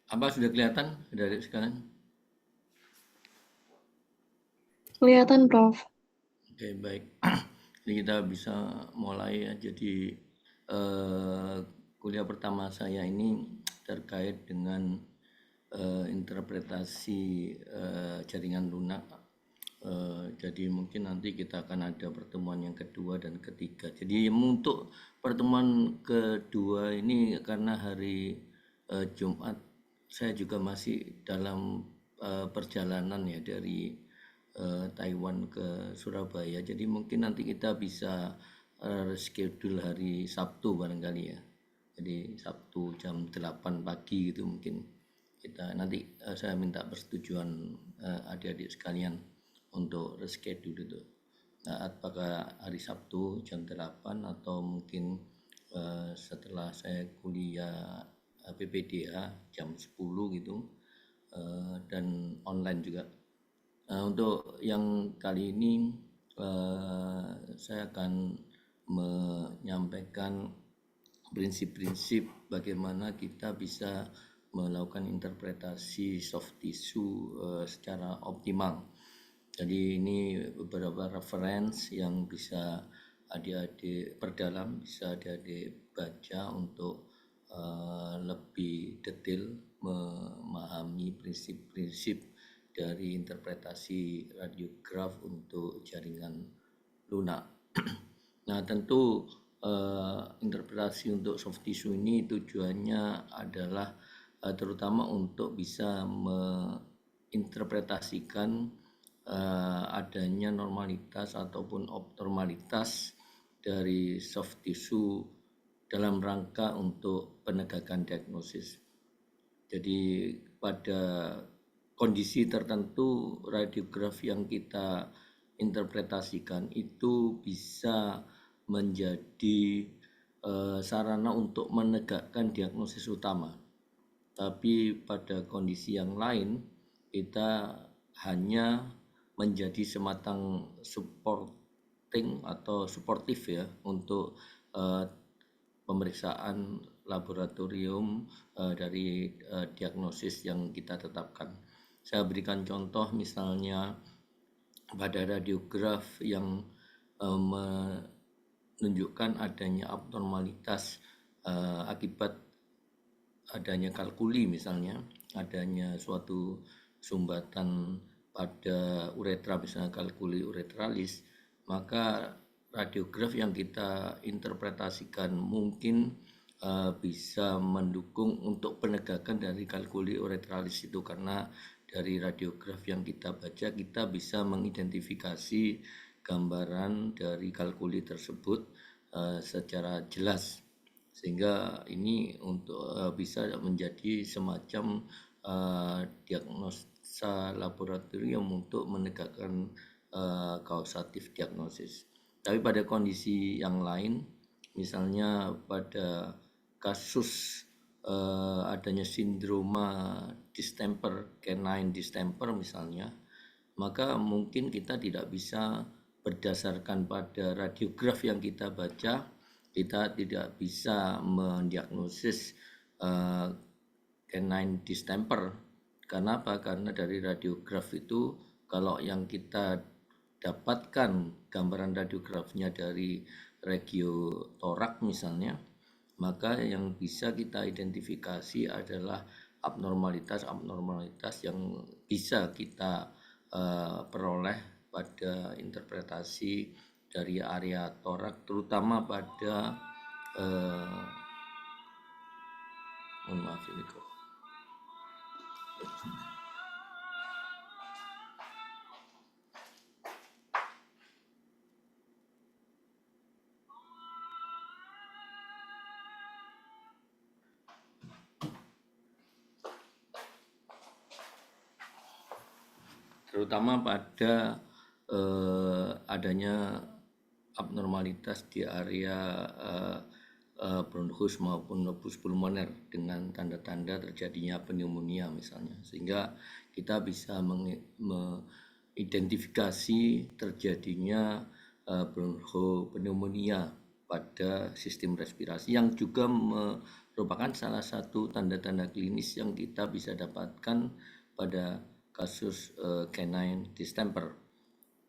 Apa sudah kelihatan dari sekarang? Kelihatan, Prof. Oke, baik. Jadi kita bisa mulai ya. Jadi eh, kuliah pertama saya ini terkait dengan interpretasi jaringan lunak. Jadi mungkin nanti kita akan ada pertemuan yang kedua dan ketiga. Jadi untuk pertemuan kedua ini karena hari Jumat saya juga masih dalam perjalanan ya dari Taiwan ke Surabaya. Jadi mungkin nanti kita bisa schedule hari Sabtu barangkali ya. Jadi Sabtu jam 8 pagi gitu mungkin kita nanti saya minta persetujuan adik-adik sekalian untuk reschedule itu. Nah, apakah hari Sabtu jam 8 atau mungkin setelah saya kuliah PPDA jam 10 gitu dan online juga. Nah, untuk yang kali ini saya akan menyampaikan prinsip-prinsip bagaimana kita bisa melakukan interpretasi soft tissue secara optimal. Jadi ini beberapa reference yang bisa adik-adik perdalam, bisa adik-adik baca untuk lebih detail memahami prinsip-prinsip dari interpretasi radiograf untuk jaringan lunak. Nah, tentu interpretasi untuk soft tissue ini tujuannya adalah terutama untuk bisa menginterpretasikan adanya normalitas ataupun abnormalitas dari soft tissue dalam rangka untuk penegakan diagnosis. Jadi pada kondisi tertentu radiografi yang kita interpretasikan itu bisa menjadi sarana untuk menegakkan diagnosis utama. Tapi pada kondisi yang lain kita hanya menjadi sematang supporting atau suportif ya untuk pemeriksaan laboratorium dari diagnosis yang kita tetapkan. Saya berikan contoh misalnya pada radiograf yang menunjukkan adanya abnormalitas akibat adanya kalkuli misalnya, adanya suatu sumbatan pada uretra misalnya kalkuli uretralis, maka radiograf yang kita interpretasikan mungkin bisa mendukung untuk penegakan dari kalkuli uretralis itu karena dari radiograf yang kita baca kita bisa mengidentifikasi gambaran dari kalkuli tersebut secara jelas sehingga ini untuk bisa menjadi semacam diagnosa laboratorium untuk menegakkan kausatif diagnosis. Tapi pada kondisi yang lain, misalnya pada kasus adanya sindroma distemper, canine distemper misalnya, maka mungkin kita tidak bisa berdasarkan pada radiograf yang kita baca, kita tidak bisa mendiagnosis canine distemper. Karena apa? Karena dari radiograf itu kalau yang kita dapatkan gambaran radiografnya dari regio torak misalnya, maka yang bisa kita identifikasi adalah abnormalitas yang bisa kita peroleh pada interpretasi dari area torak, terutama pada mohon maaf ini kok. Terutama pada adanya abnormalitas di area bronchus maupun lobus pulmoner dengan tanda-tanda terjadinya pneumonia misalnya, sehingga kita bisa mengidentifikasi terjadinya bronchopneumonia pada sistem respirasi yang juga merupakan salah satu tanda-tanda klinis yang kita bisa dapatkan pada kasus canine distemper.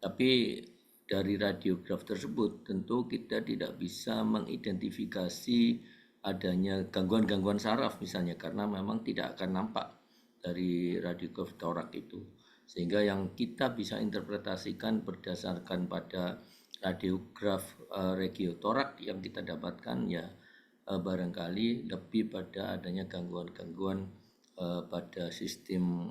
Tapi dari radiograf tersebut tentu kita tidak bisa mengidentifikasi adanya gangguan-gangguan saraf misalnya, karena memang tidak akan nampak dari radiograf torak itu. Sehingga yang kita bisa interpretasikan berdasarkan pada radiograf regiotorak yang kita dapatkan ya barangkali lebih pada adanya gangguan-gangguan pada sistem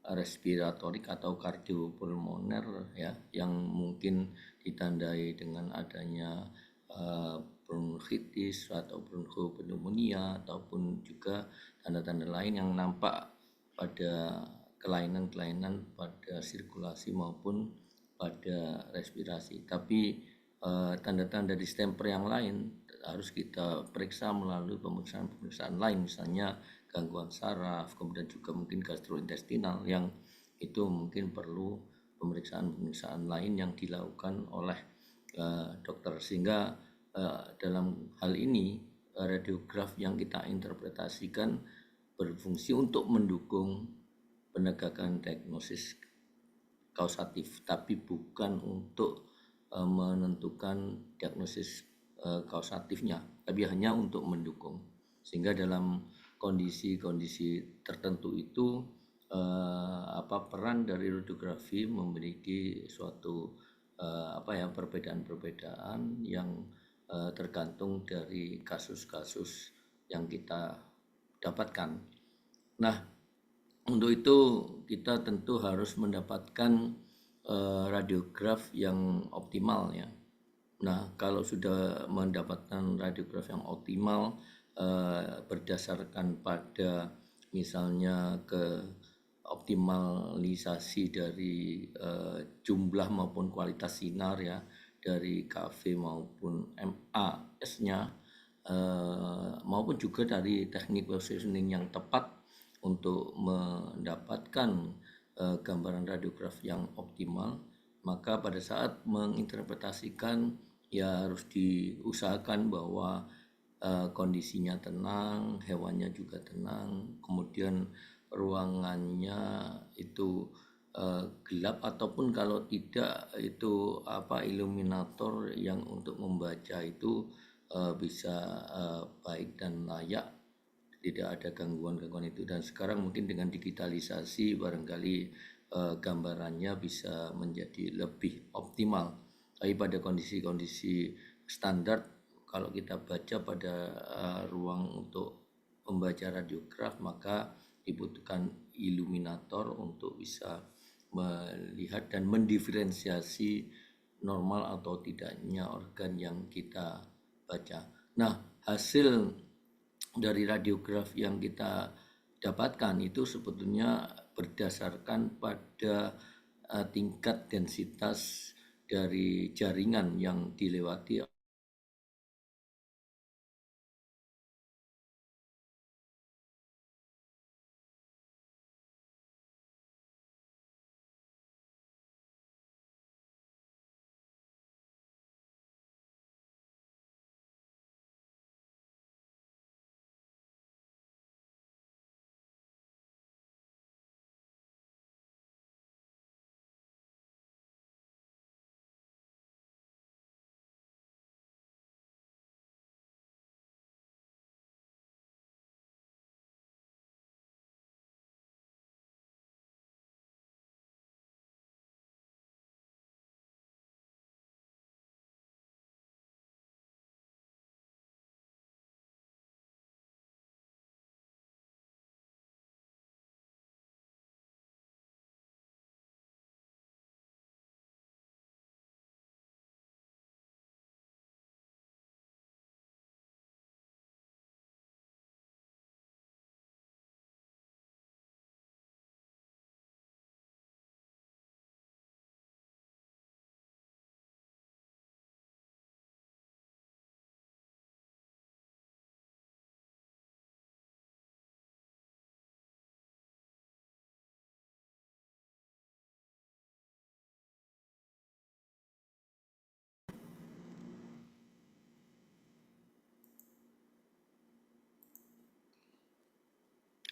respiratorik atau kardiopulmoner ya, yang mungkin ditandai dengan adanya bronkitis atau bronchopneumonia, ataupun juga tanda-tanda lain yang nampak pada kelainan-kelainan pada sirkulasi maupun pada respirasi. Tapi tanda-tanda distemper yang lain harus kita periksa melalui pemeriksaan-pemeriksaan lain, misalnya gangguan saraf, kemudian juga mungkin gastrointestinal, yang itu mungkin perlu pemeriksaan-pemeriksaan lain yang dilakukan oleh dokter. Sehingga dalam hal ini radiograf yang kita interpretasikan berfungsi untuk mendukung penegakan diagnosis kausatif, tapi bukan untuk menentukan diagnosis kausatifnya, tapi hanya untuk mendukung. Sehingga dalam kondisi-kondisi tertentu itu peran dari radiografi memiliki suatu perbedaan-perbedaan yang tergantung dari kasus-kasus yang kita dapatkan. Nah, untuk itu kita tentu harus mendapatkan radiograf yang optimal ya. Nah, kalau sudah mendapatkan radiograf yang optimal berdasarkan pada misalnya ke optimalisasi dari jumlah maupun kualitas sinar ya, dari KV maupun MAS-nya, maupun juga dari teknik positioning yang tepat untuk mendapatkan gambaran radiograf yang optimal, maka pada saat menginterpretasikan ya harus diusahakan bahwa kondisinya tenang, hewannya juga tenang, kemudian ruangannya itu gelap, ataupun kalau tidak itu iluminator yang untuk membaca itu bisa baik dan layak, tidak ada gangguan-gangguan itu. Dan sekarang mungkin dengan digitalisasi barangkali gambarannya bisa menjadi lebih optimal. Tapi pada kondisi-kondisi standar, kalau kita baca pada ruang untuk membaca radiograf, maka dibutuhkan iluminator untuk bisa melihat dan mendiferensiasi normal atau tidaknya organ yang kita baca. Nah, hasil dari radiograf yang kita dapatkan itu sebetulnya berdasarkan pada tingkat densitas dari jaringan yang dilewati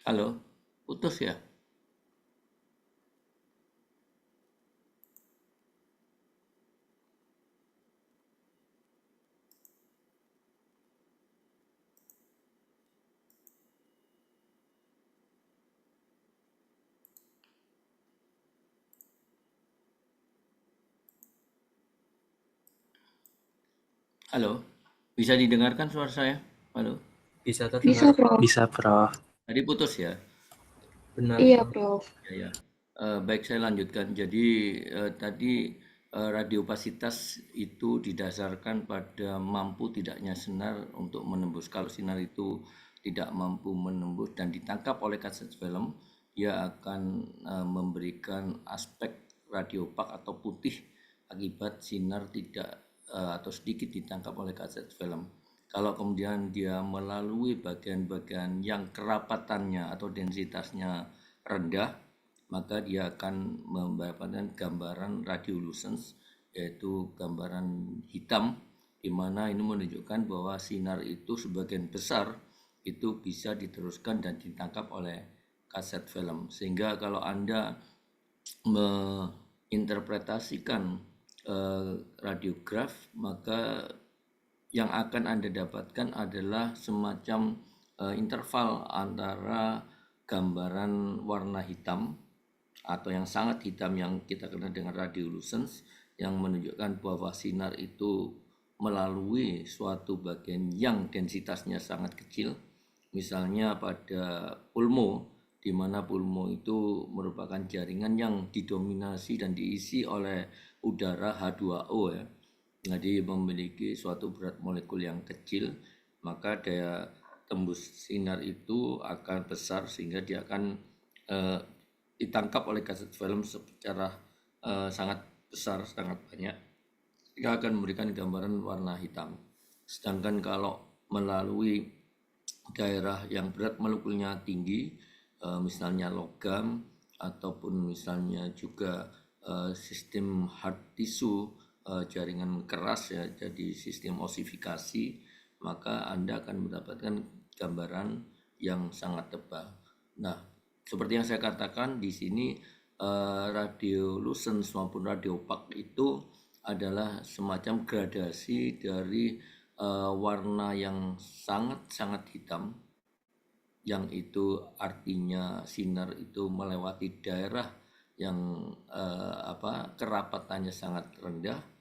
Halo, putus ya? Halo, bisa didengarkan suara saya? Halo, Bisa Bisa, terdengar. Prof. Bisa, Prof. tadi putus ya? Benar, Iya, Prof. Prof. Ya, ya. Baik, saya lanjutkan. Jadi tadi radiopasitas itu didasarkan pada mampu tidaknya sinar untuk menembus. Kalau sinar itu tidak mampu menembus dan ditangkap oleh kaset film, dia akan memberikan aspek radiopak atau putih akibat sinar tidak atau sedikit ditangkap oleh kaset film. Kalau kemudian dia melalui bagian-bagian yang kerapatannya atau densitasnya rendah, maka dia akan mendapatkan gambaran radiolucence, yaitu gambaran hitam, di mana ini menunjukkan bahwa sinar itu sebagian besar itu bisa diteruskan dan ditangkap oleh kaset film. Sehingga kalau Anda menginterpretasikan radiograf, maka yang akan Anda dapatkan adalah semacam interval antara gambaran warna hitam atau yang sangat hitam yang kita kenal dengan radiolucence, yang menunjukkan bahwa sinar itu melalui suatu bagian yang densitasnya sangat kecil, misalnya pada pulmo, di mana pulmo itu merupakan jaringan yang didominasi dan diisi oleh udara H2O ya. Jadi memiliki suatu berat molekul yang kecil, maka daya tembus sinar itu akan besar sehingga dia akan ditangkap oleh kaset film secara sangat besar, sangat banyak. Dia akan memberikan gambaran warna hitam. Sedangkan kalau melalui daerah yang berat molekulnya tinggi, misalnya logam ataupun misalnya juga sistem hard tissue, jaringan keras ya, jadi sistem osifikasi, maka Anda akan mendapatkan gambaran yang sangat tebal. Nah, seperti yang saya katakan di sini, radiolucence maupun radiopak itu adalah semacam gradasi dari warna yang sangat-sangat hitam, yang itu artinya sinar itu melewati daerah yang kerapatannya sangat rendah,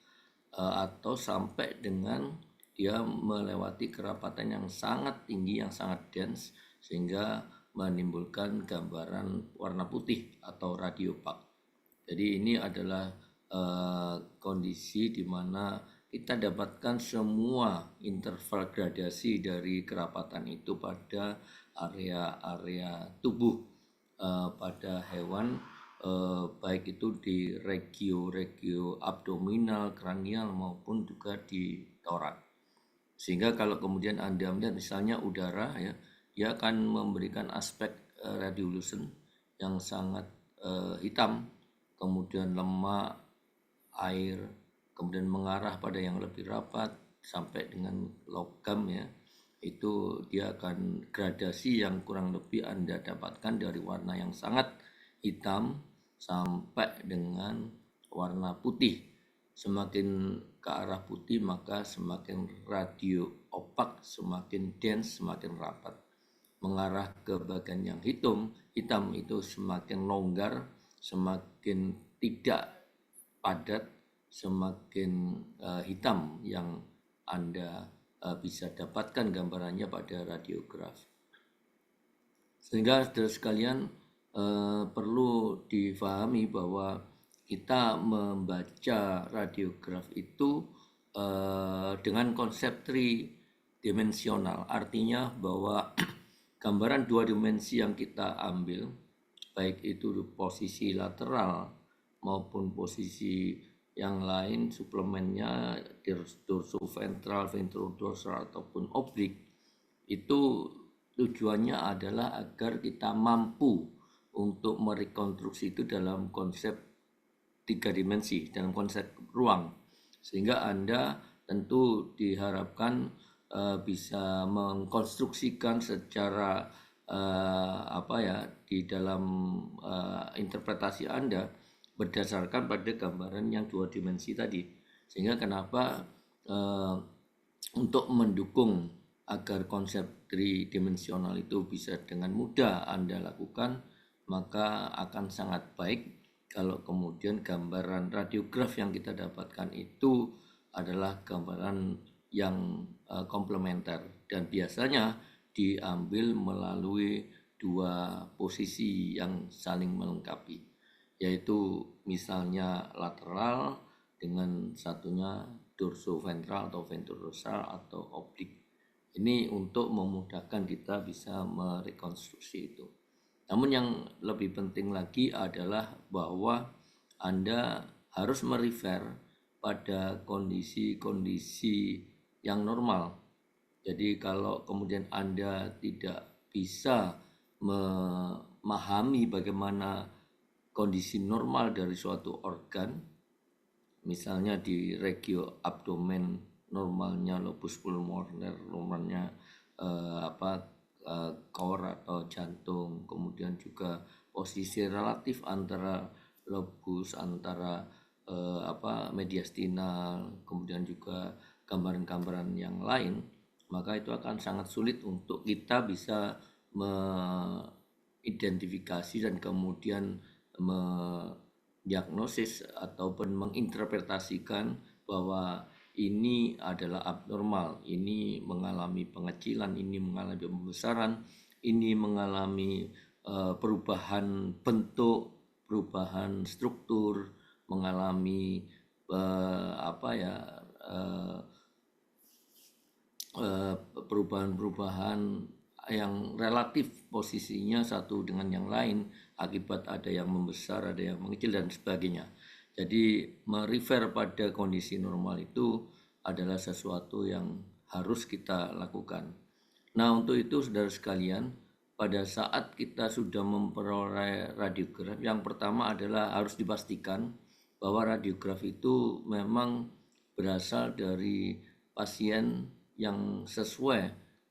atau sampai dengan dia melewati kerapatan yang sangat tinggi, yang sangat dense, sehingga menimbulkan gambaran warna putih atau radiopak. Jadi ini adalah kondisi di mana kita dapatkan semua interval gradasi dari kerapatan itu pada area-area tubuh pada hewan, baik itu di regio abdominal, kranial maupun juga di torak. Sehingga kalau kemudian Anda melihat misalnya udara ya, dia akan memberikan aspek radiolucent yang sangat hitam, kemudian lemak, air, kemudian mengarah pada yang lebih rapat sampai dengan logam ya. Itu dia akan gradasi yang kurang lebih Anda dapatkan dari warna yang sangat hitam sampai dengan warna putih. Semakin ke arah putih maka semakin radio opak, semakin dense, semakin rapat. Mengarah ke bagian yang hitam itu semakin longgar, semakin tidak padat, semakin hitam yang Anda bisa dapatkan gambarannya pada radiograf. Sehingga saudara sekalian, perlu difahami bahwa kita membaca radiograf itu dengan konsep tridimensional. Artinya bahwa gambaran dua dimensi yang kita ambil, baik itu posisi lateral maupun posisi yang lain, suplemennya dorsoventral, ventrodorsal ataupun oblik, itu tujuannya adalah agar kita mampu untuk merekonstruksi itu dalam konsep tiga dimensi, dalam konsep ruang, sehingga Anda tentu diharapkan bisa mengkonstruksikan secara di dalam interpretasi Anda berdasarkan pada gambaran yang 2 dimensi tadi. Sehingga kenapa untuk mendukung agar konsep tridimensional itu bisa dengan mudah Anda lakukan, maka akan sangat baik kalau kemudian gambaran radiograf yang kita dapatkan itu adalah gambaran yang komplementer dan biasanya diambil melalui 2 posisi yang saling melengkapi, yaitu misalnya lateral dengan satunya dorsoventral atau ventrodorsal atau oblik. Ini untuk memudahkan kita bisa merekonstruksi itu. Namun yang lebih penting lagi adalah bahwa Anda harus merefer pada kondisi-kondisi yang normal. Jadi kalau kemudian Anda tidak bisa memahami bagaimana kondisi normal dari suatu organ, misalnya di regio abdomen normalnya lobus pulmoner, normalnya core atau jantung, kemudian juga posisi relatif antara lobus, antara mediastinal, kemudian juga gambaran-gambaran yang lain, maka itu akan sangat sulit untuk kita bisa mengidentifikasi dan kemudian mendiagnosis ataupun menginterpretasikan bahwa ini adalah abnormal, ini mengalami pengecilan, ini mengalami pembesaran, ini mengalami perubahan bentuk, perubahan struktur, mengalami perubahan-perubahan yang relatif posisinya satu dengan yang lain akibat ada yang membesar, ada yang mengecil dan sebagainya. Jadi merefer pada kondisi normal itu adalah sesuatu yang harus kita lakukan. Nah, untuk itu saudara sekalian, pada saat kita sudah memperoleh radiograf, yang pertama adalah harus dipastikan bahwa radiograf itu memang berasal dari pasien yang sesuai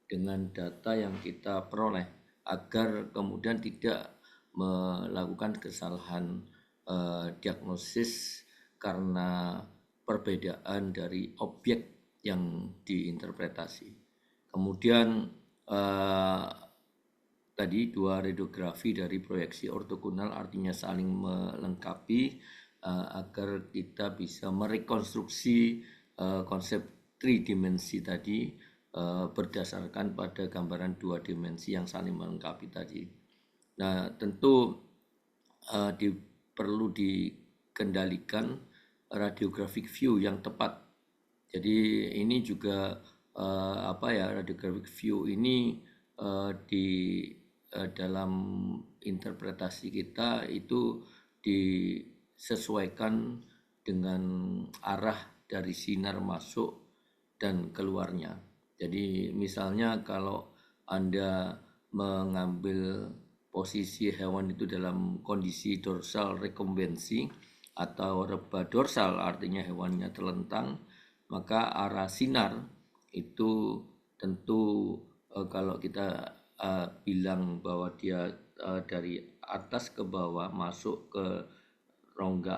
dengan data yang kita peroleh agar kemudian tidak melakukan kesalahan diagnosis karena perbedaan dari objek yang diinterpretasi. Kemudian tadi 2 radiografi dari proyeksi ortogonal artinya saling melengkapi agar kita bisa merekonstruksi konsep tridimensi tadi berdasarkan pada gambaran 2 dimensi yang saling melengkapi tadi. Nah, tentu perlu dikendalikan radiographic view yang tepat. Jadi ini juga radiographic view ini di dalam interpretasi kita itu disesuaikan dengan arah dari sinar masuk dan keluarnya. Jadi misalnya kalau Anda mengambil posisi hewan itu dalam kondisi dorsal rekombensi atau reba dorsal, artinya hewannya terlentang, maka arah sinar itu tentu kalau kita bilang bahwa dia dari atas ke bawah masuk ke rongga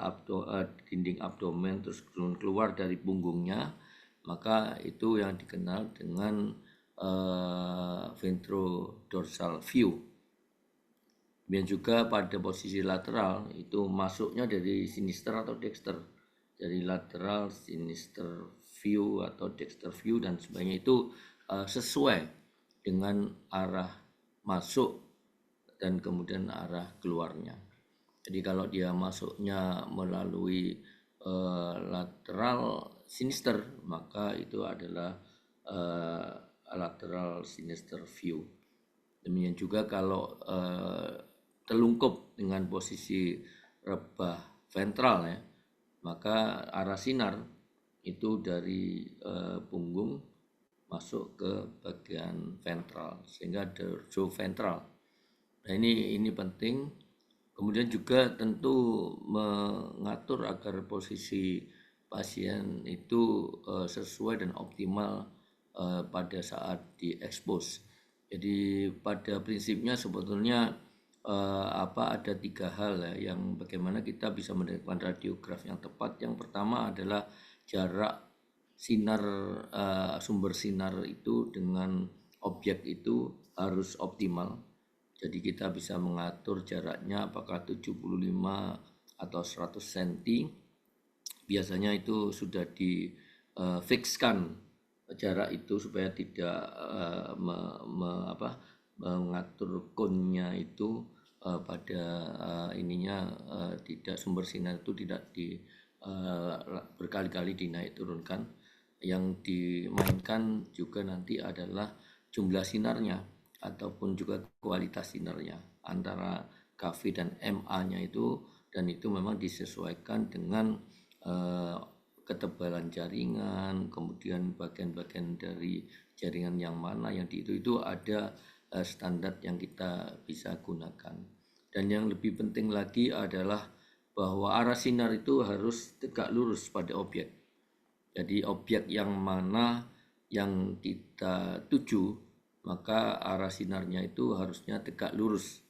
dinding abdomen terus keluar dari punggungnya, maka itu yang dikenal dengan ventrodorsal view. Dan juga pada posisi lateral itu masuknya dari sinister atau dexter, dari lateral, sinister view atau dexter view dan sebagainya, itu sesuai dengan arah masuk dan kemudian arah keluarnya. Jadi kalau dia masuknya melalui lateral sinister, maka itu adalah lateral sinister view. Demikian juga kalau telungkup dengan posisi rebah ventral ya, maka arah sinar itu dari punggung masuk ke bagian ventral sehingga dorsoventral. Nah ini penting. Kemudian juga tentu mengatur agar posisi pasien itu sesuai dan optimal pada saat diekspos. Jadi pada prinsipnya sebetulnya ada 3 hal ya yang bagaimana kita bisa mendapatkan radiograf yang tepat. Yang pertama adalah jarak sinar, sumber sinar itu dengan objek itu harus optimal. Jadi kita bisa mengatur jaraknya apakah 75 atau 100 cm. Biasanya itu sudah difikskan jarak itu supaya tidak mengatur konnya itu pada tidak, sumber sinar itu tidak berkali-kali dinaik turunkan. Yang dimainkan juga nanti adalah jumlah sinarnya ataupun juga kualitas sinarnya antara KV dan MA-nya itu, dan itu memang disesuaikan dengan ketebalan jaringan, kemudian bagian-bagian dari jaringan yang mana yang itu ada standar yang kita bisa gunakan. Dan yang lebih penting lagi adalah bahwa arah sinar itu harus tegak lurus pada objek. Jadi objek yang mana yang kita tuju, maka arah sinarnya itu harusnya tegak lurus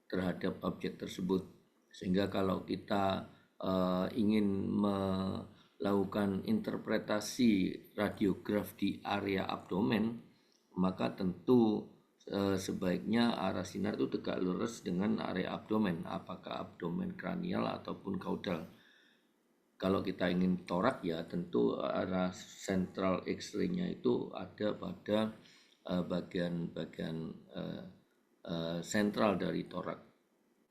terhadap objek tersebut. Sehingga kalau kita ingin melakukan interpretasi radiograf di area abdomen, maka tentu sebaiknya arah sinar itu tegak lurus dengan area abdomen, apakah abdomen kranial ataupun kaudal. Kalau kita ingin torak ya tentu arah sentral X-ray-nya itu ada pada bagian-bagian sentral dari torak.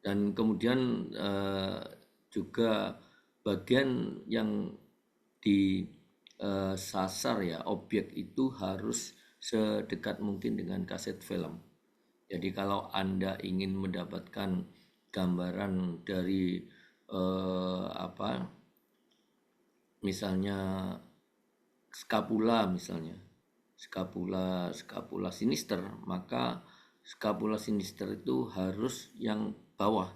Dan kemudian juga bagian yang disasar ya objek itu harus sedekat mungkin dengan kaset film. Jadi kalau Anda ingin mendapatkan gambaran dari misalnya skapula, skapula sinister, maka skapula sinister itu harus yang bawah.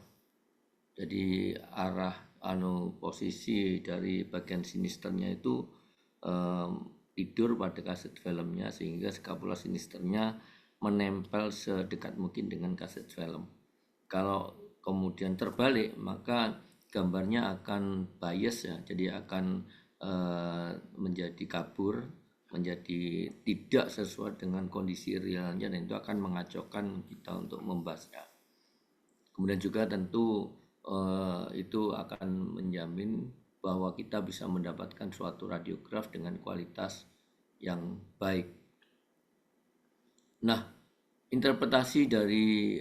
Jadi arah posisi dari bagian sinisternya itu tidur pada kaset filmnya, sehingga skapula sinisternya menempel sedekat mungkin dengan kaset film. Kalau kemudian terbalik, maka gambarnya akan bias ya, jadi akan menjadi kabur, menjadi tidak sesuai dengan kondisi realnya, dan itu akan mengacaukan kita untuk membahasnya. Kemudian juga tentu itu akan menjamin bahwa kita bisa mendapatkan suatu radiograf dengan kualitas yang baik. Nah, interpretasi dari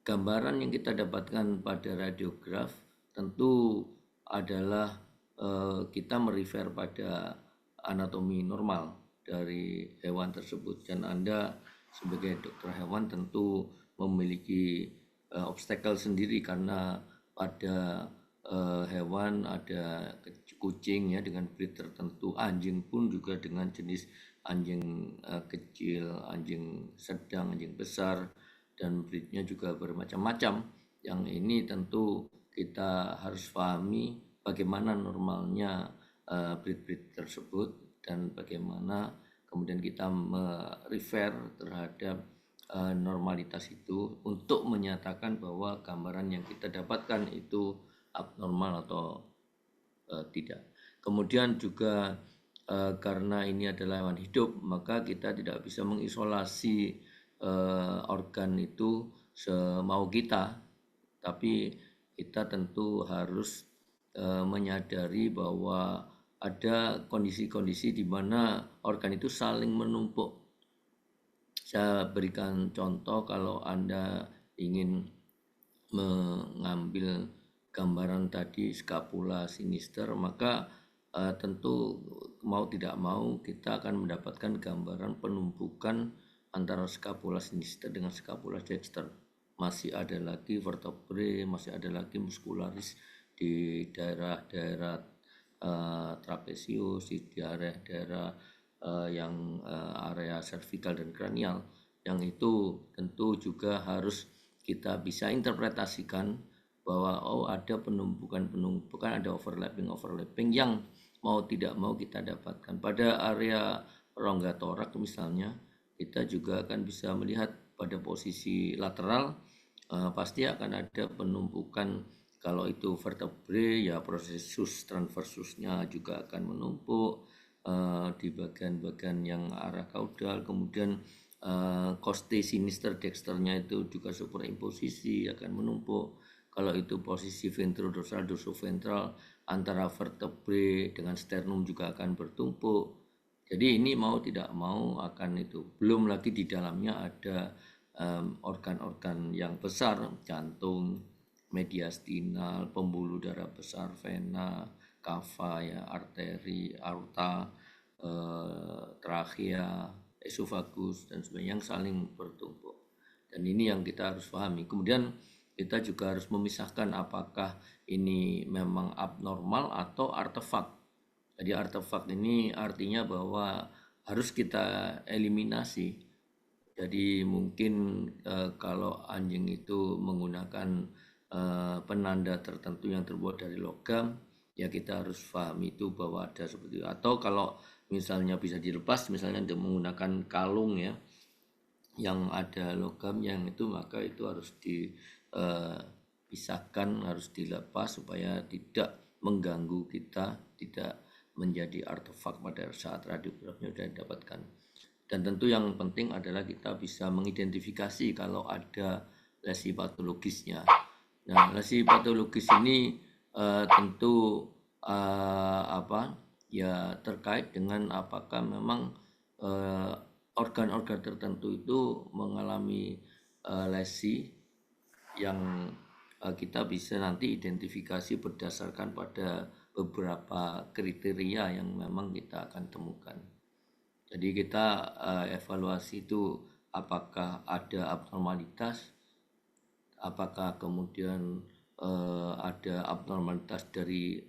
gambaran yang kita dapatkan pada radiograf tentu adalah kita merefer pada anatomi normal dari hewan tersebut, dan Anda sebagai dokter hewan tentu memiliki obstacle sendiri, karena pada hewan ada kucing ya dengan breed tertentu, anjing pun juga dengan jenis anjing kecil, anjing sedang, anjing besar, dan breednya juga bermacam-macam. Yang ini tentu kita harus pahami bagaimana normalnya breed-breed tersebut, dan bagaimana kemudian kita merefer terhadap normalitas itu untuk menyatakan bahwa gambaran yang kita dapatkan itu abnormal atau tidak. Kemudian juga karena ini adalah hewan hidup, maka kita tidak bisa mengisolasi organ itu semau kita, tapi kita tentu harus menyadari bahwa ada kondisi-kondisi di mana organ itu saling menumpuk. Saya berikan contoh, kalau Anda ingin mengambil gambaran tadi skapula sinister, maka tentu mau tidak mau kita akan mendapatkan gambaran penumpukan antara skapula sinister dengan skapula dexter. Masih ada lagi vertebrae, masih ada lagi muscularis di daerah-daerah trapesius, di daerah-daerah yang area cervical dan kranial, yang itu tentu juga harus kita bisa interpretasikan bahwa ada penumpukan, ada overlapping yang mau tidak mau kita dapatkan pada area rongga torak misalnya. kita juga akan bisa melihat pada posisi lateral pasti akan ada penumpukan. Kalau itu vertebrae ya processus transversusnya juga akan menumpuk di bagian-bagian yang arah kaudal. Kemudian costae sinister dexternya itu juga superimposisi akan menumpuk. Kalau itu posisi ventrodorsal dorsoventral antara vertebrae dengan sternum juga akan bertumpuk. Jadi ini mau tidak mau akan itu. Belum lagi di dalamnya ada organ-organ yang besar, jantung, mediastinal, pembuluh darah besar, vena, kava, ya, arteri, aorta, trachea, esofagus dan sebagainya yang saling bertumpuk. Dan ini yang kita harus pahami. Kemudian kita juga harus memisahkan apakah ini memang abnormal atau artefak. Jadi artefak ini artinya bahwa harus kita eliminasi. Jadi mungkin kalau anjing itu menggunakan penanda tertentu yang terbuat dari logam, ya kita harus pahami itu bahwa ada seperti itu. Atau kalau misalnya bisa dilepas, misalnya untuk menggunakan kalung ya, yang ada logam yang itu, maka itu harus dipisahkan, harus dilepas supaya tidak mengganggu kita, tidak menjadi artefak pada saat radiografnya sudah didapatkan. Dan tentu yang penting adalah kita bisa mengidentifikasi kalau ada lesi patologisnya. Nah, lesi patologis ini tentu ya terkait dengan apakah memang organ-organ tertentu itu mengalami lesi yang kita bisa nanti identifikasi berdasarkan pada beberapa kriteria yang memang kita akan temukan. Jadi kita evaluasi itu apakah ada abnormalitas, apakah kemudian ada abnormalitas dari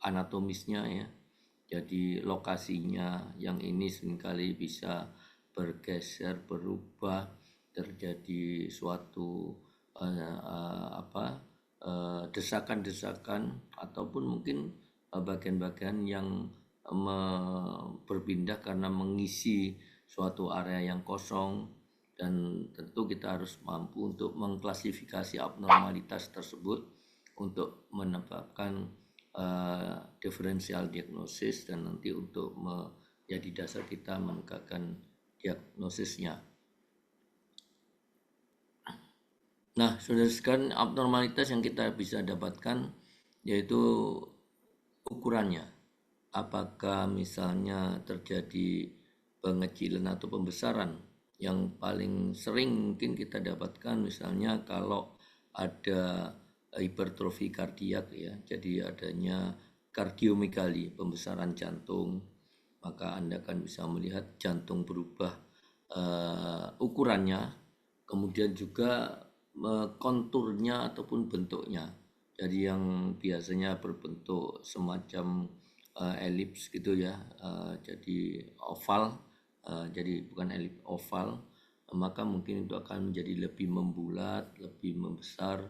anatomisnya ya. Jadi lokasinya yang ini seringkali bisa bergeser, berubah, terjadi suatu desakan-desakan ataupun mungkin bagian-bagian yang berpindah karena mengisi suatu area yang kosong. Dan tentu kita harus mampu untuk mengklasifikasi abnormalitas tersebut untuk menetapkan diferensial diagnosis dan nanti untuk menjadi dasar kita menegakkan diagnosisnya. Nah, saudara sekalian, abnormalitas yang kita bisa dapatkan yaitu ukurannya. Apakah misalnya terjadi pengecilan atau pembesaran. Yang paling sering mungkin kita dapatkan misalnya kalau ada hipertrofi kardiak ya, jadi adanya kardiomegali, pembesaran jantung, maka Anda akan bisa melihat jantung berubah ukurannya, kemudian juga konturnya ataupun bentuknya. Jadi yang biasanya berbentuk semacam elips gitu ya, jadi oval, jadi bukan elips, oval, maka mungkin itu akan menjadi lebih membulat, lebih membesar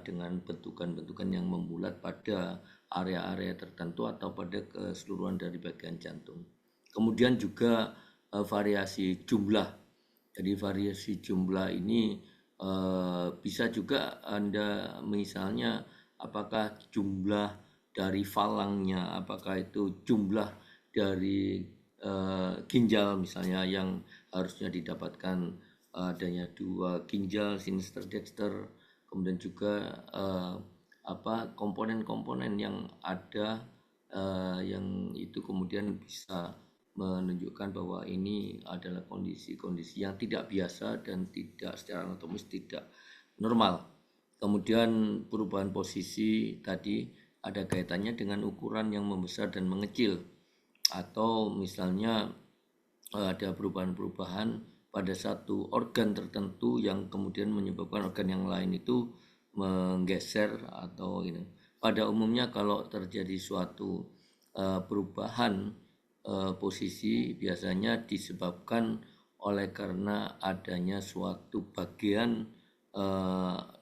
dengan bentukan-bentukan yang membulat pada area-area tertentu atau pada keseluruhan dari bagian jantung. Kemudian juga variasi jumlah. Jadi variasi jumlah ini bisa juga Anda misalnya apakah jumlah dari falangnya, apakah itu jumlah dari ginjal misalnya yang harusnya didapatkan adanya 2 ginjal sinister dexter, kemudian juga komponen-komponen yang ada yang itu kemudian bisa menunjukkan bahwa ini adalah kondisi-kondisi yang tidak biasa dan tidak secara anatomis tidak normal. Kemudian perubahan posisi tadi ada kaitannya dengan ukuran yang membesar dan mengecil, atau misalnya ada perubahan-perubahan pada satu organ tertentu yang kemudian menyebabkan organ yang lain itu menggeser atau ini. Pada umumnya kalau terjadi suatu perubahan posisi biasanya disebabkan oleh karena adanya suatu bagian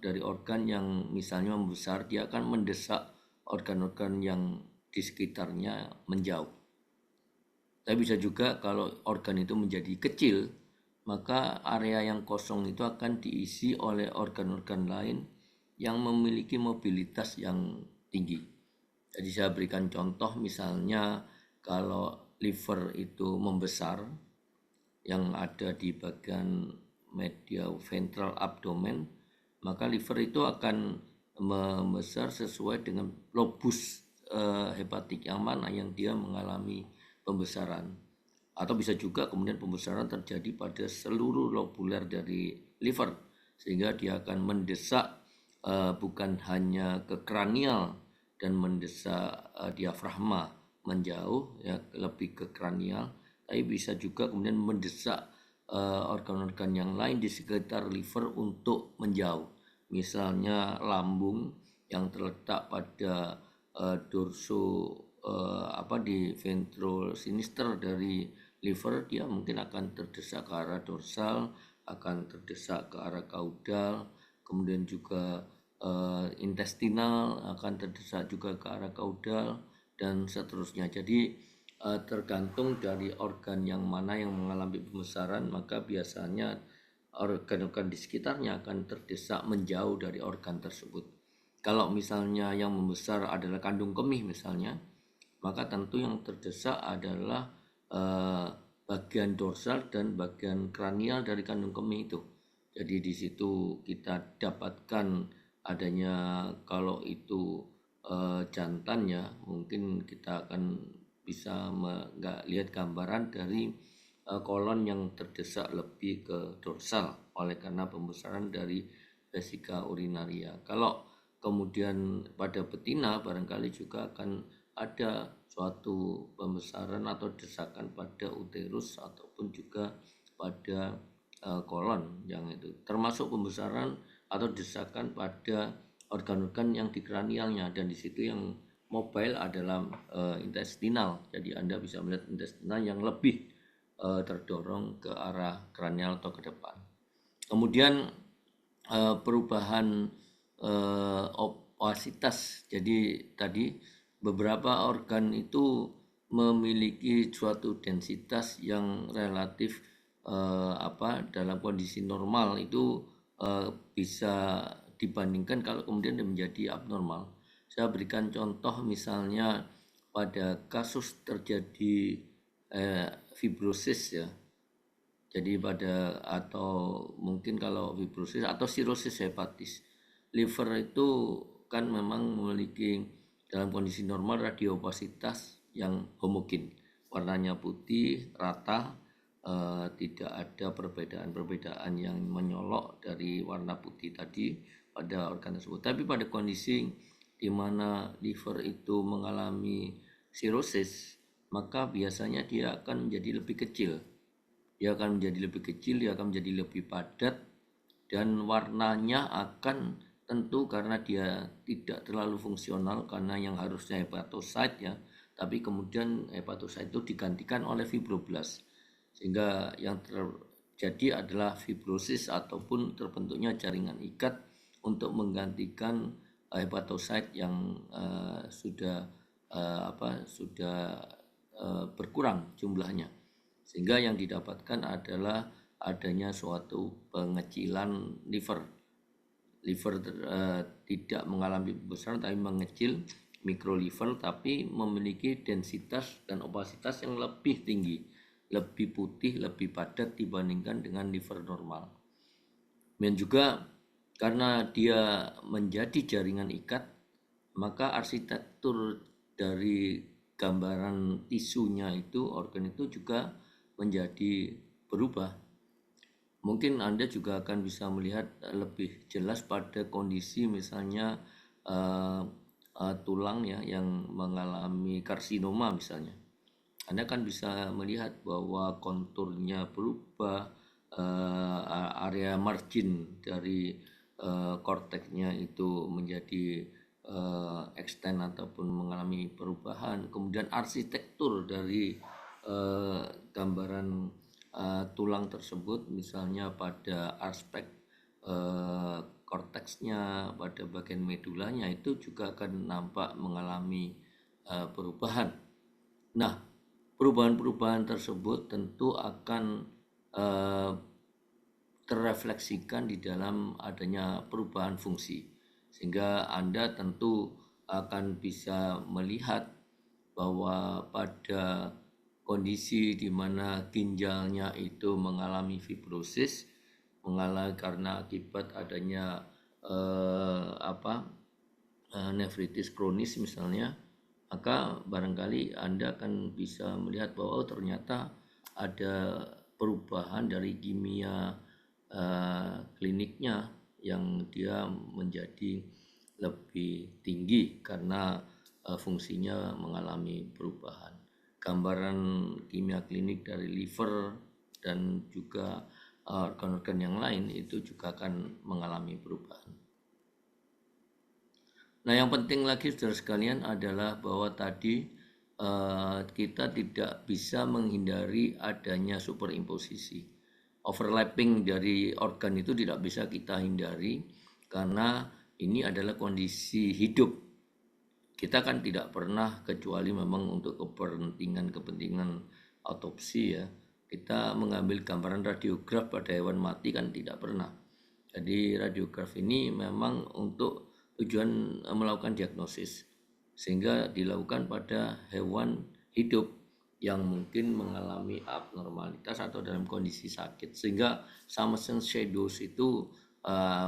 dari organ yang misalnya membesar, dia akan mendesak organ-organ yang di sekitarnya menjauh. Tapi bisa juga kalau organ itu menjadi kecil, maka area yang kosong itu akan diisi oleh organ-organ lain yang memiliki mobilitas yang tinggi. Jadi saya berikan contoh, misalnya kalau liver itu membesar yang ada di bagian media ventral abdomen, maka liver itu akan membesar sesuai dengan lobus hepatik yang mana yang dia mengalami pembesaran. Atau bisa juga kemudian pembesaran terjadi pada seluruh lobuler dari liver, sehingga dia akan mendesak bukan hanya ke kranial dan mendesak diafragma menjauh ya, lebih ke kranial, tapi bisa juga kemudian mendesak organ-organ yang lain di sekitar liver untuk menjauh. Misalnya lambung yang terletak pada dorso di ventrosinister dari liver, dia mungkin akan terdesak ke arah dorsal, akan terdesak ke arah kaudal, kemudian juga intestinal akan terdesak juga ke arah kaudal dan seterusnya. Jadi tergantung dari organ yang mana yang mengalami pembesaran, maka biasanya organ-organ di sekitarnya akan terdesak menjauh dari organ tersebut. Kalau misalnya yang membesar adalah kandung kemih misalnya, maka tentu yang terdesak adalah bagian dorsal dan bagian kranial dari kandung kemih itu. Jadi di situ kita dapatkan adanya, kalau itu jantan ya, mungkin kita akan bisa nggak lihat gambaran dari kolon yang terdesak lebih ke dorsal oleh karena pembesaran dari vesika urinaria. Kalau kemudian pada betina barangkali juga akan ada suatu pembesaran atau desakan pada uterus ataupun juga pada kolon yang itu, termasuk pembesaran atau desakan pada organ-organ yang di kranialnya, dan di situ yang mobile adalah intestinal. Jadi Anda bisa melihat intestinal yang lebih terdorong ke arah kranial atau ke depan. Kemudian perubahan opasitas. Jadi tadi beberapa organ itu memiliki suatu densitas yang relatif dalam kondisi normal itu bisa dibandingkan kalau kemudian menjadi abnormal. Saya berikan contoh, misalnya pada kasus terjadi fibrosis ya. Jadi atau mungkin kalau fibrosis atau sirosis hepatis, liver itu kan memang memiliki dalam kondisi normal radiopasitas yang homogen, warnanya putih rata, tidak ada perbedaan-perbedaan yang menyolok dari warna putih tadi pada organ tersebut. Tapi pada kondisi di mana liver itu mengalami sirosis, maka biasanya dia akan menjadi lebih kecil. Dia akan menjadi lebih kecil, dia akan menjadi lebih padat, dan warnanya akan tentu karena dia tidak terlalu fungsional, karena yang harusnya hepatosit ya, tapi kemudian hepatosit itu digantikan oleh fibroblast, sehingga yang terjadi adalah fibrosis ataupun terbentuknya jaringan ikat untuk menggantikan hepatosit yang sudah berkurang jumlahnya, sehingga yang didapatkan adalah adanya suatu pengecilan liver. Tidak mengalami pembesaran tapi mengecil, mikroliver, tapi memiliki densitas dan opasitas yang lebih tinggi, lebih putih, lebih padat dibandingkan dengan liver normal. Dan juga karena dia menjadi jaringan ikat, maka arsitektur dari gambaran tisunya itu, organ itu juga menjadi berubah. Mungkin Anda juga akan bisa melihat lebih jelas pada kondisi misalnya tulang ya yang mengalami karsinoma misalnya. Anda kan bisa melihat bahwa konturnya berubah, area margin dari korteksnya itu menjadi extend ataupun mengalami perubahan. Kemudian arsitektur dari gambaran tulang tersebut, misalnya pada aspek korteksnya, pada bagian medulanya, itu juga akan nampak mengalami perubahan. Nah, perubahan-perubahan tersebut tentu akan terrefleksikan di dalam adanya perubahan fungsi, sehingga Anda tentu akan bisa melihat bahwa pada kondisi di mana ginjalnya itu mengalami fibrosis, mengalami karena akibat adanya nefritis kronis misalnya, maka barangkali Anda akan bisa melihat bahwa ternyata ada perubahan dari kimia kliniknya yang dia menjadi lebih tinggi karena fungsinya mengalami perubahan. Gambaran kimia klinik dari liver dan juga organ-organ yang lain itu juga akan mengalami perubahan. Nah, yang penting lagi saudara sekalian adalah bahwa tadi kita tidak bisa menghindari adanya superimposisi. Overlapping dari organ itu tidak bisa kita hindari karena ini adalah kondisi hidup. Kita kan tidak pernah, kecuali memang untuk kepentingan autopsi ya, kita mengambil gambaran radiograf pada hewan mati kan tidak pernah. Jadi radiograf ini memang untuk tujuan melakukan diagnosis, sehingga dilakukan pada hewan hidup yang mungkin mengalami abnormalitas atau dalam kondisi sakit, sehingga Summerson shadows itu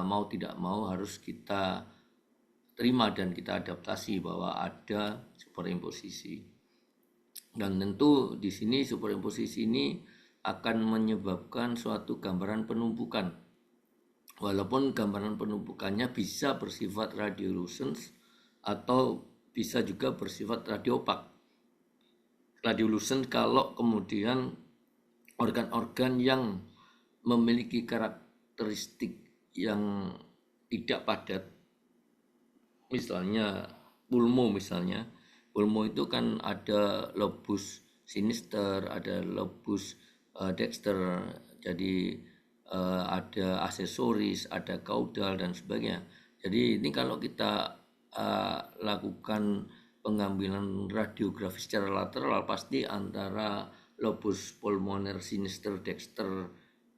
mau tidak mau harus kita terima dan kita adaptasi bahwa ada superimposisi. Dan tentu di sini superimposisi ini akan menyebabkan suatu gambaran penumpukan. Walaupun gambaran penumpukannya bisa bersifat radiolucence atau bisa juga bersifat radiopak. Radiolucence kalau kemudian organ-organ yang memiliki karakteristik yang tidak padat, misalnya pulmo itu kan ada lobus sinister, ada lobus dexter, jadi ada aksesoris, ada caudal dan sebagainya. Jadi ini kalau kita lakukan pengambilan radiografi secara lateral, pasti antara lobus pulmoner sinister dexter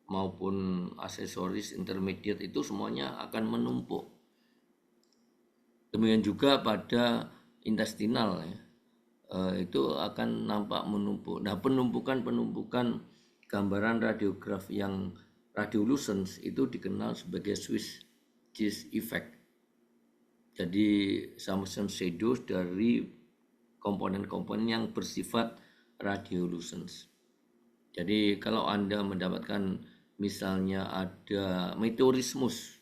maupun aksesoris intermediate itu semuanya akan menumpuk. Demikian juga pada intestinal ya, itu akan nampak menumpuk. Nah, penumpukan gambaran radiograf yang radiolucence itu dikenal sebagai Swiss cheese effect. Jadi Summerson shadows dari komponen-komponen yang bersifat radiolucence. Jadi kalau Anda mendapatkan misalnya ada meteorismus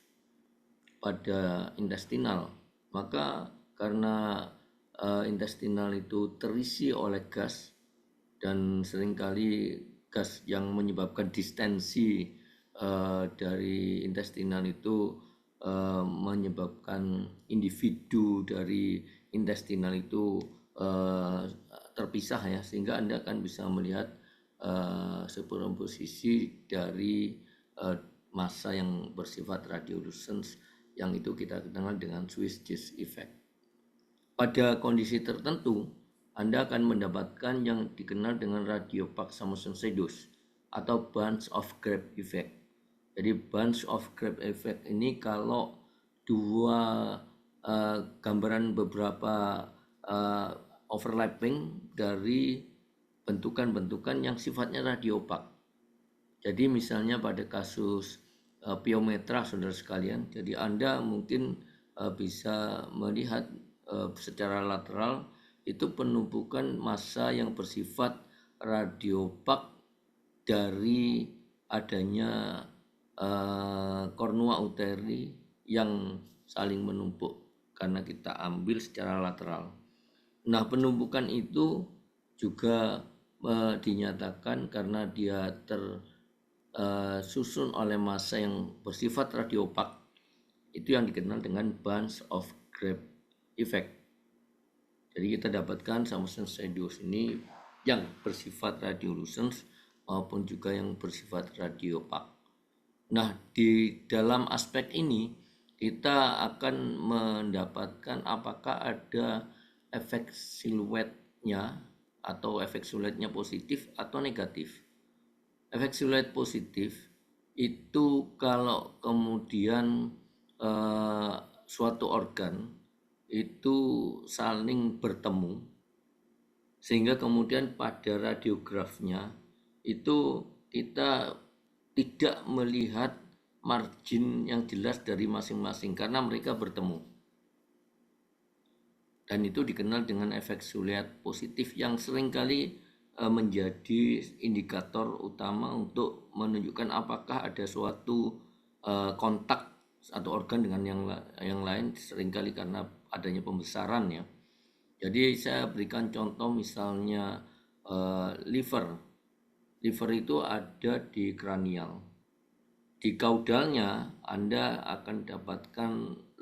pada intestinal, maka karena intestinal itu terisi oleh gas dan seringkali gas yang menyebabkan distensi dari intestinal itu menyebabkan individu dari intestinal itu terpisah ya, sehingga Anda akan bisa melihat superimposisi dari massa yang bersifat radiolucence yang itu kita kenal dengan Swiss cheese effect. Pada kondisi tertentu, Anda akan mendapatkan yang dikenal dengan radiopak Summerson shadows atau bunch of grape effect. Jadi bunch of grape effect ini kalau dua gambaran beberapa overlapping dari bentukan-bentukan yang sifatnya radiopak. Jadi misalnya pada kasus piometra saudara sekalian, jadi Anda mungkin bisa melihat secara lateral itu penumpukan massa yang bersifat radiopak dari adanya kornua uteri yang saling menumpuk karena kita ambil secara lateral. Nah, penumpukan itu juga dinyatakan karena dia tersusun oleh massa yang bersifat radiopak, itu yang dikenal dengan bunch of grape effect. Jadi kita dapatkan Summerson shadows ini yang bersifat radiolucence maupun juga yang bersifat radiopak. Nah, di dalam aspek ini kita akan mendapatkan apakah ada efek siluetnya atau efek siluetnya positif atau negatif. Efek siluet positif itu kalau kemudian suatu organ itu saling bertemu, sehingga kemudian pada radiografnya itu kita tidak melihat margin yang jelas dari masing-masing karena mereka bertemu, dan itu dikenal dengan efek Suliat positif yang seringkali menjadi indikator utama untuk menunjukkan apakah ada suatu kontak atau organ dengan yang lain, seringkali karena adanya pembesaran ya. Jadi saya berikan contoh misalnya liver. Liver itu ada di kranial. Di kaudalnya Anda akan dapatkan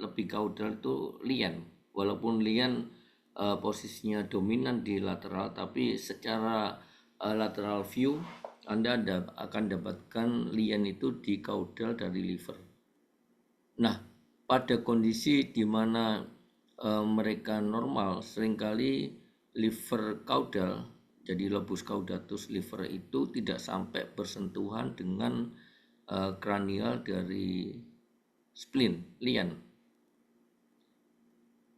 lebih kaudal itu lien. Walaupun lien posisinya dominan di lateral, tapi secara lateral view Anda akan dapatkan lien itu di kaudal dari liver. Nah, pada kondisi di mana mereka normal, seringkali liver caudal, jadi lobus caudatus liver itu tidak sampai bersentuhan dengan kranial dari spleen, lien.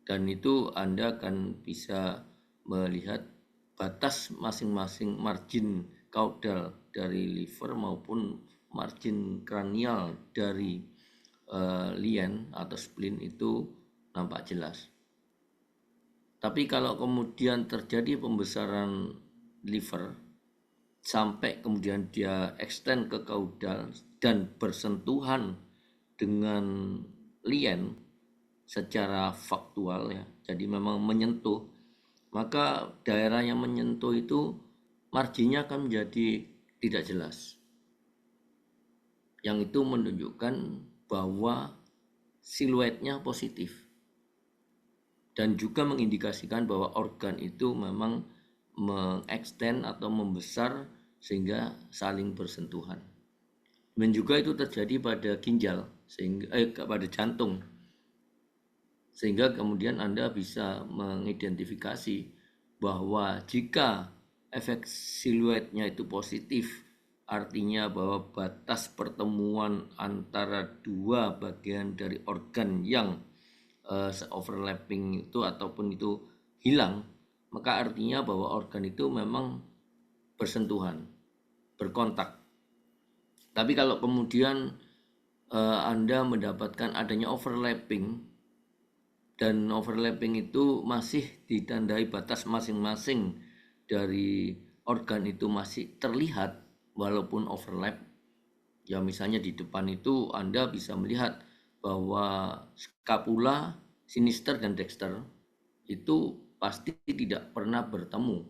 Dan itu Anda akan bisa melihat batas masing-masing margin caudal dari liver maupun margin kranial dari lien atau spleen itu nampak jelas. Tapi kalau kemudian terjadi pembesaran liver sampai kemudian dia extend ke kaudal dan bersentuhan dengan lien secara faktual ya, jadi memang menyentuh, maka daerah yang menyentuh itu marginnya akan menjadi tidak jelas, yang itu menunjukkan bahwa siluetnya positif dan juga mengindikasikan bahwa organ itu memang mengextend atau membesar sehingga saling bersentuhan. Dan juga itu terjadi pada ginjal, sehingga pada jantung, sehingga kemudian Anda bisa mengidentifikasi bahwa jika efek siluetnya itu positif, artinya bahwa batas pertemuan antara dua bagian dari organ yang overlapping itu ataupun itu hilang, maka artinya bahwa organ itu memang bersentuhan, berkontak. Tapi kalau kemudian Anda mendapatkan adanya overlapping, dan overlapping itu masih ditandai batas masing-masing dari organ itu masih terlihat walaupun overlap, ya misalnya di depan itu Anda bisa melihat bahwa scapula, sinister dan dexter itu pasti tidak pernah bertemu,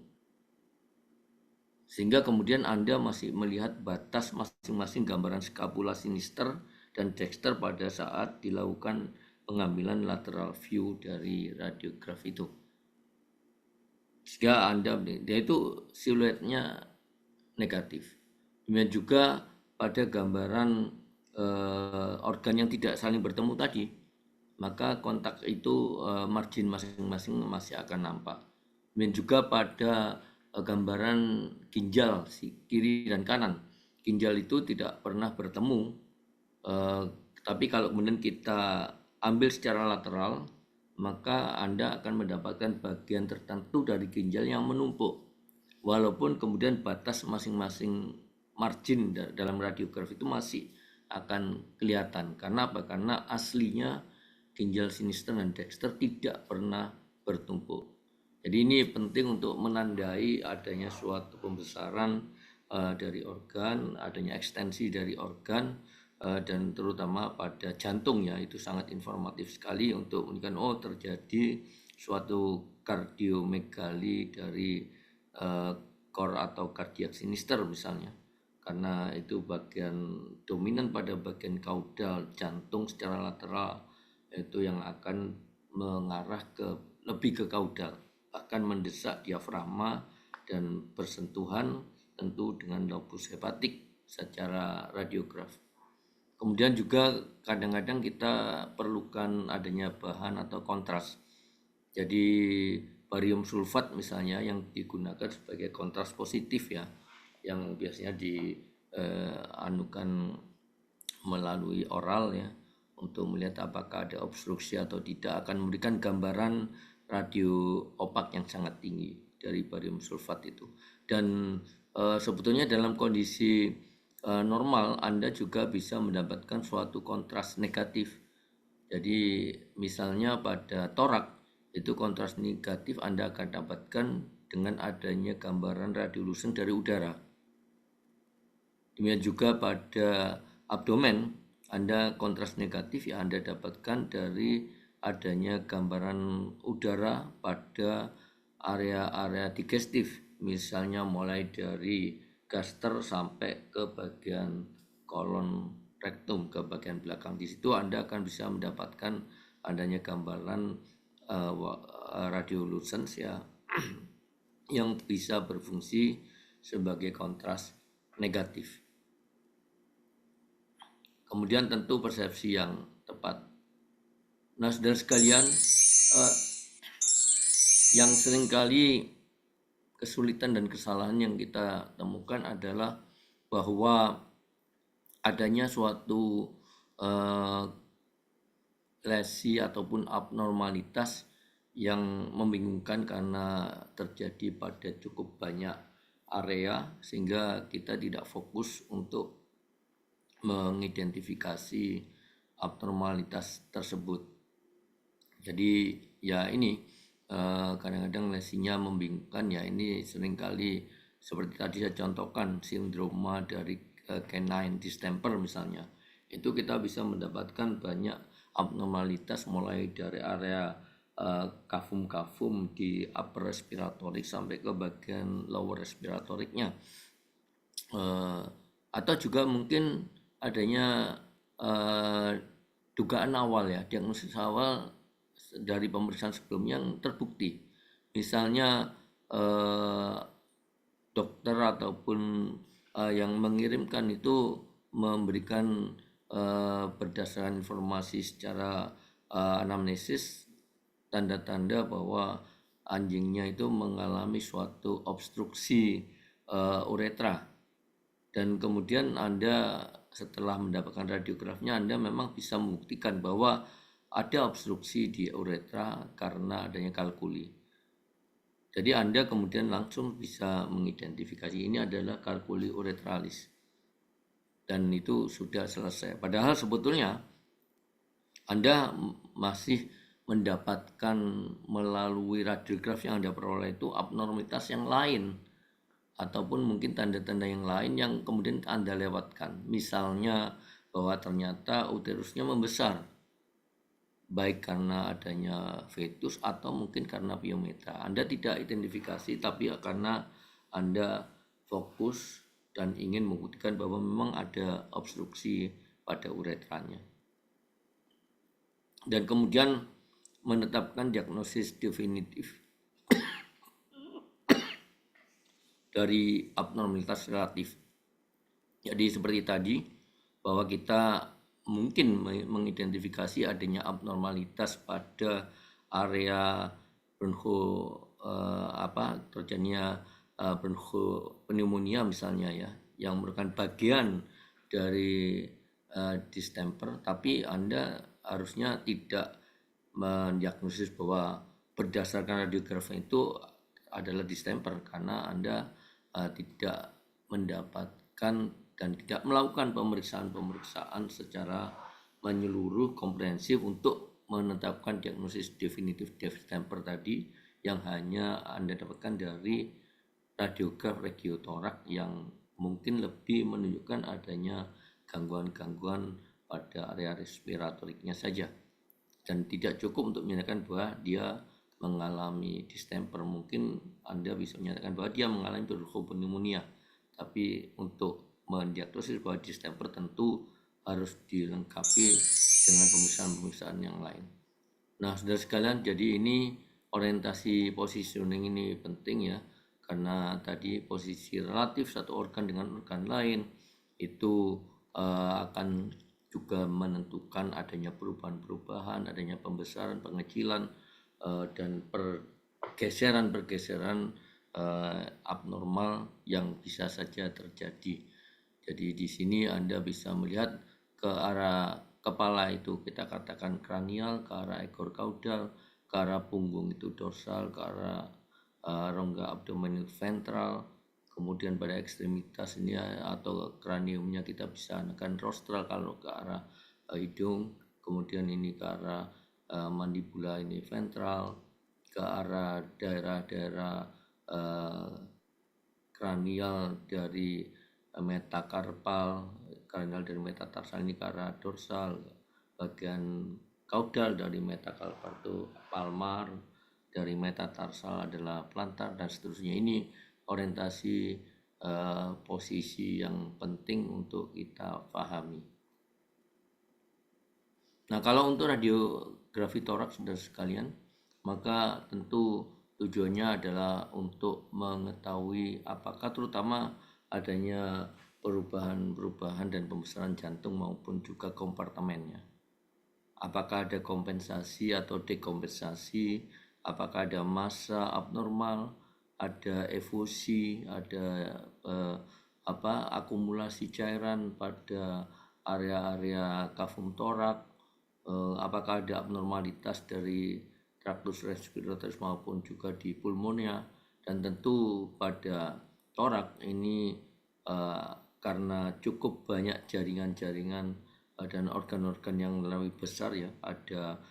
sehingga kemudian Anda masih melihat batas masing-masing gambaran scapula, sinister dan dexter pada saat dilakukan pengambilan lateral view dari radiograf itu. Jika Anda, dia itu siluetnya negatif. Kemudian juga pada gambaran organ yang tidak saling bertemu tadi, maka kontak itu margin masing-masing masih akan nampak. Kemudian juga pada gambaran ginjal kiri dan kanan, ginjal itu tidak pernah bertemu, tapi kalau kemudian kita ambil secara lateral, maka Anda akan mendapatkan bagian tertentu dari ginjal yang menumpuk, walaupun kemudian batas masing-masing margin dalam radiograf itu masih akan kelihatan. Karena apa? Karena aslinya ginjal sinister dan dexter tidak pernah bertumpuk. Jadi ini penting untuk menandai adanya suatu pembesaran dari organ, adanya ekstensi dari organ, dan terutama pada jantung ya, itu sangat informatif sekali untuk menunjukkan oh terjadi suatu kardiomegali dari core atau cardiac sinister misalnya, karena itu bagian dominan pada bagian kaudal jantung secara lateral itu yang akan mengarah ke lebih ke kaudal, akan mendesak diafragma dan bersentuhan tentu dengan lobus hepatik secara radiograf. Kemudian juga kadang-kadang kita perlukan adanya bahan atau kontras. Jadi barium sulfat misalnya yang digunakan sebagai kontras positif ya, yang biasanya dianukan melalui oral ya, untuk melihat apakah ada obstruksi atau tidak, akan memberikan gambaran radio opak yang sangat tinggi dari barium sulfat itu. Dan sebetulnya dalam kondisi normal Anda juga bisa mendapatkan suatu kontras negatif. Jadi misalnya pada torak itu kontras negatif Anda akan dapatkan dengan adanya gambaran radiolucent dari udara. Demikian juga pada abdomen, Anda kontras negatif yang Anda dapatkan dari adanya gambaran udara pada area-area digestif, misalnya mulai dari gaster sampai ke bagian kolon rektum, ke bagian belakang. Di situ Anda akan bisa mendapatkan adanya gambaran radiolucence ya yang bisa berfungsi sebagai kontras negatif. Kemudian tentu persepsi yang tepat. Nah, saudara sekalian, yang seringkali kesulitan dan kesalahan yang kita temukan adalah bahwa adanya suatu lesi ataupun abnormalitas yang membingungkan karena terjadi pada cukup banyak area, sehingga kita tidak fokus untuk mengidentifikasi abnormalitas tersebut. Jadi ya ini kadang-kadang lesinya membingungkan ya, ini seringkali seperti tadi saya contohkan sindroma dari canine distemper misalnya. Itu kita bisa mendapatkan banyak abnormalitas mulai dari area kafum-kafum di upper respiratorik sampai ke bagian lower respiratoriknya. Atau juga mungkin adanya dugaan awal ya, diagnosis awal dari pemeriksaan sebelumnya yang terbukti. Misalnya dokter ataupun yang mengirimkan itu memberikan berdasarkan informasi secara anamnesis tanda-tanda bahwa anjingnya itu mengalami suatu obstruksi uretra, dan kemudian Anda setelah mendapatkan radiografinya Anda memang bisa membuktikan bahwa ada obstruksi di uretra karena adanya kalkuli. Jadi Anda kemudian langsung bisa mengidentifikasi ini adalah kalkuli uretralis, dan itu sudah selesai. Padahal sebetulnya Anda masih mendapatkan melalui radiografi yang Anda peroleh itu abnormalitas yang lain, ataupun mungkin tanda-tanda yang lain yang kemudian Anda lewatkan. Misalnya bahwa ternyata uterusnya membesar, baik karena adanya fetus atau mungkin karena piometra. Anda tidak identifikasi, tapi karena Anda fokus dan ingin membuktikan bahwa memang ada obstruksi pada uretranya. Dan kemudian menetapkan diagnosis definitif dari abnormalitas relatif. Jadi seperti tadi, bahwa kita mungkin mengidentifikasi adanya abnormalitas pada area terjadinya bronchopneumonia misalnya ya, yang merupakan bagian dari distemper, tapi Anda harusnya tidak mendiagnosis bahwa berdasarkan radiografi itu adalah distemper, karena Anda tidak mendapatkan dan tidak melakukan pemeriksaan secara menyeluruh komprehensif untuk menetapkan diagnosis definitif distemper tadi, yang hanya Anda dapatkan dari radiograf regiotorak yang mungkin lebih menunjukkan adanya gangguan-gangguan pada area respiratoriknya saja, dan tidak cukup untuk menyatakan bahwa dia mengalami distemper. Mungkin Anda bisa menyatakan bahwa dia mengalami bronchopneumonia, tapi untuk mendiagnosis bahwa distemper tentu harus dilengkapi dengan pemeriksaan-pemeriksaan yang lain. Nah, saudara sekalian, jadi ini orientasi positioning ini penting ya, karena tadi posisi relatif satu organ dengan organ lain itu akan juga menentukan adanya perubahan-perubahan, adanya pembesaran, pengecilan, dan pergeseran abnormal yang bisa saja terjadi. Jadi di sini Anda bisa melihat ke arah kepala itu kita katakan kranial, ke arah ekor kaudal, ke arah punggung itu dorsal, ke arah rongga abdomen itu ventral, kemudian pada ekstremitas ini atau kraniumnya kita bisa menekan rostral kalau ke arah hidung, kemudian ini ke arah mandibula ini ventral, ke arah daerah-daerah kranial dari metakarpal, kranial dari metatarsal ini ke arah dorsal, bagian kaudal dari metakarpal itu palmar, dari metatarsal adalah plantar dan seterusnya. Ini orientasi posisi yang penting untuk kita pahami. Nah, kalau untuk radiografi toraks saudara sekalian, maka tentu tujuannya adalah untuk mengetahui apakah terutama adanya perubahan-perubahan dan pembesaran jantung maupun juga kompartemennya. Apakah ada kompensasi atau dekompensasi, apakah ada massa abnormal, ada efusi, ada akumulasi cairan pada area-area kafum torak, apakah ada abnormalitas dari traktus respiratoris maupun juga di pulmonia, dan tentu pada torak ini karena cukup banyak jaringan-jaringan dan organ-organ yang lebih besar ya, ada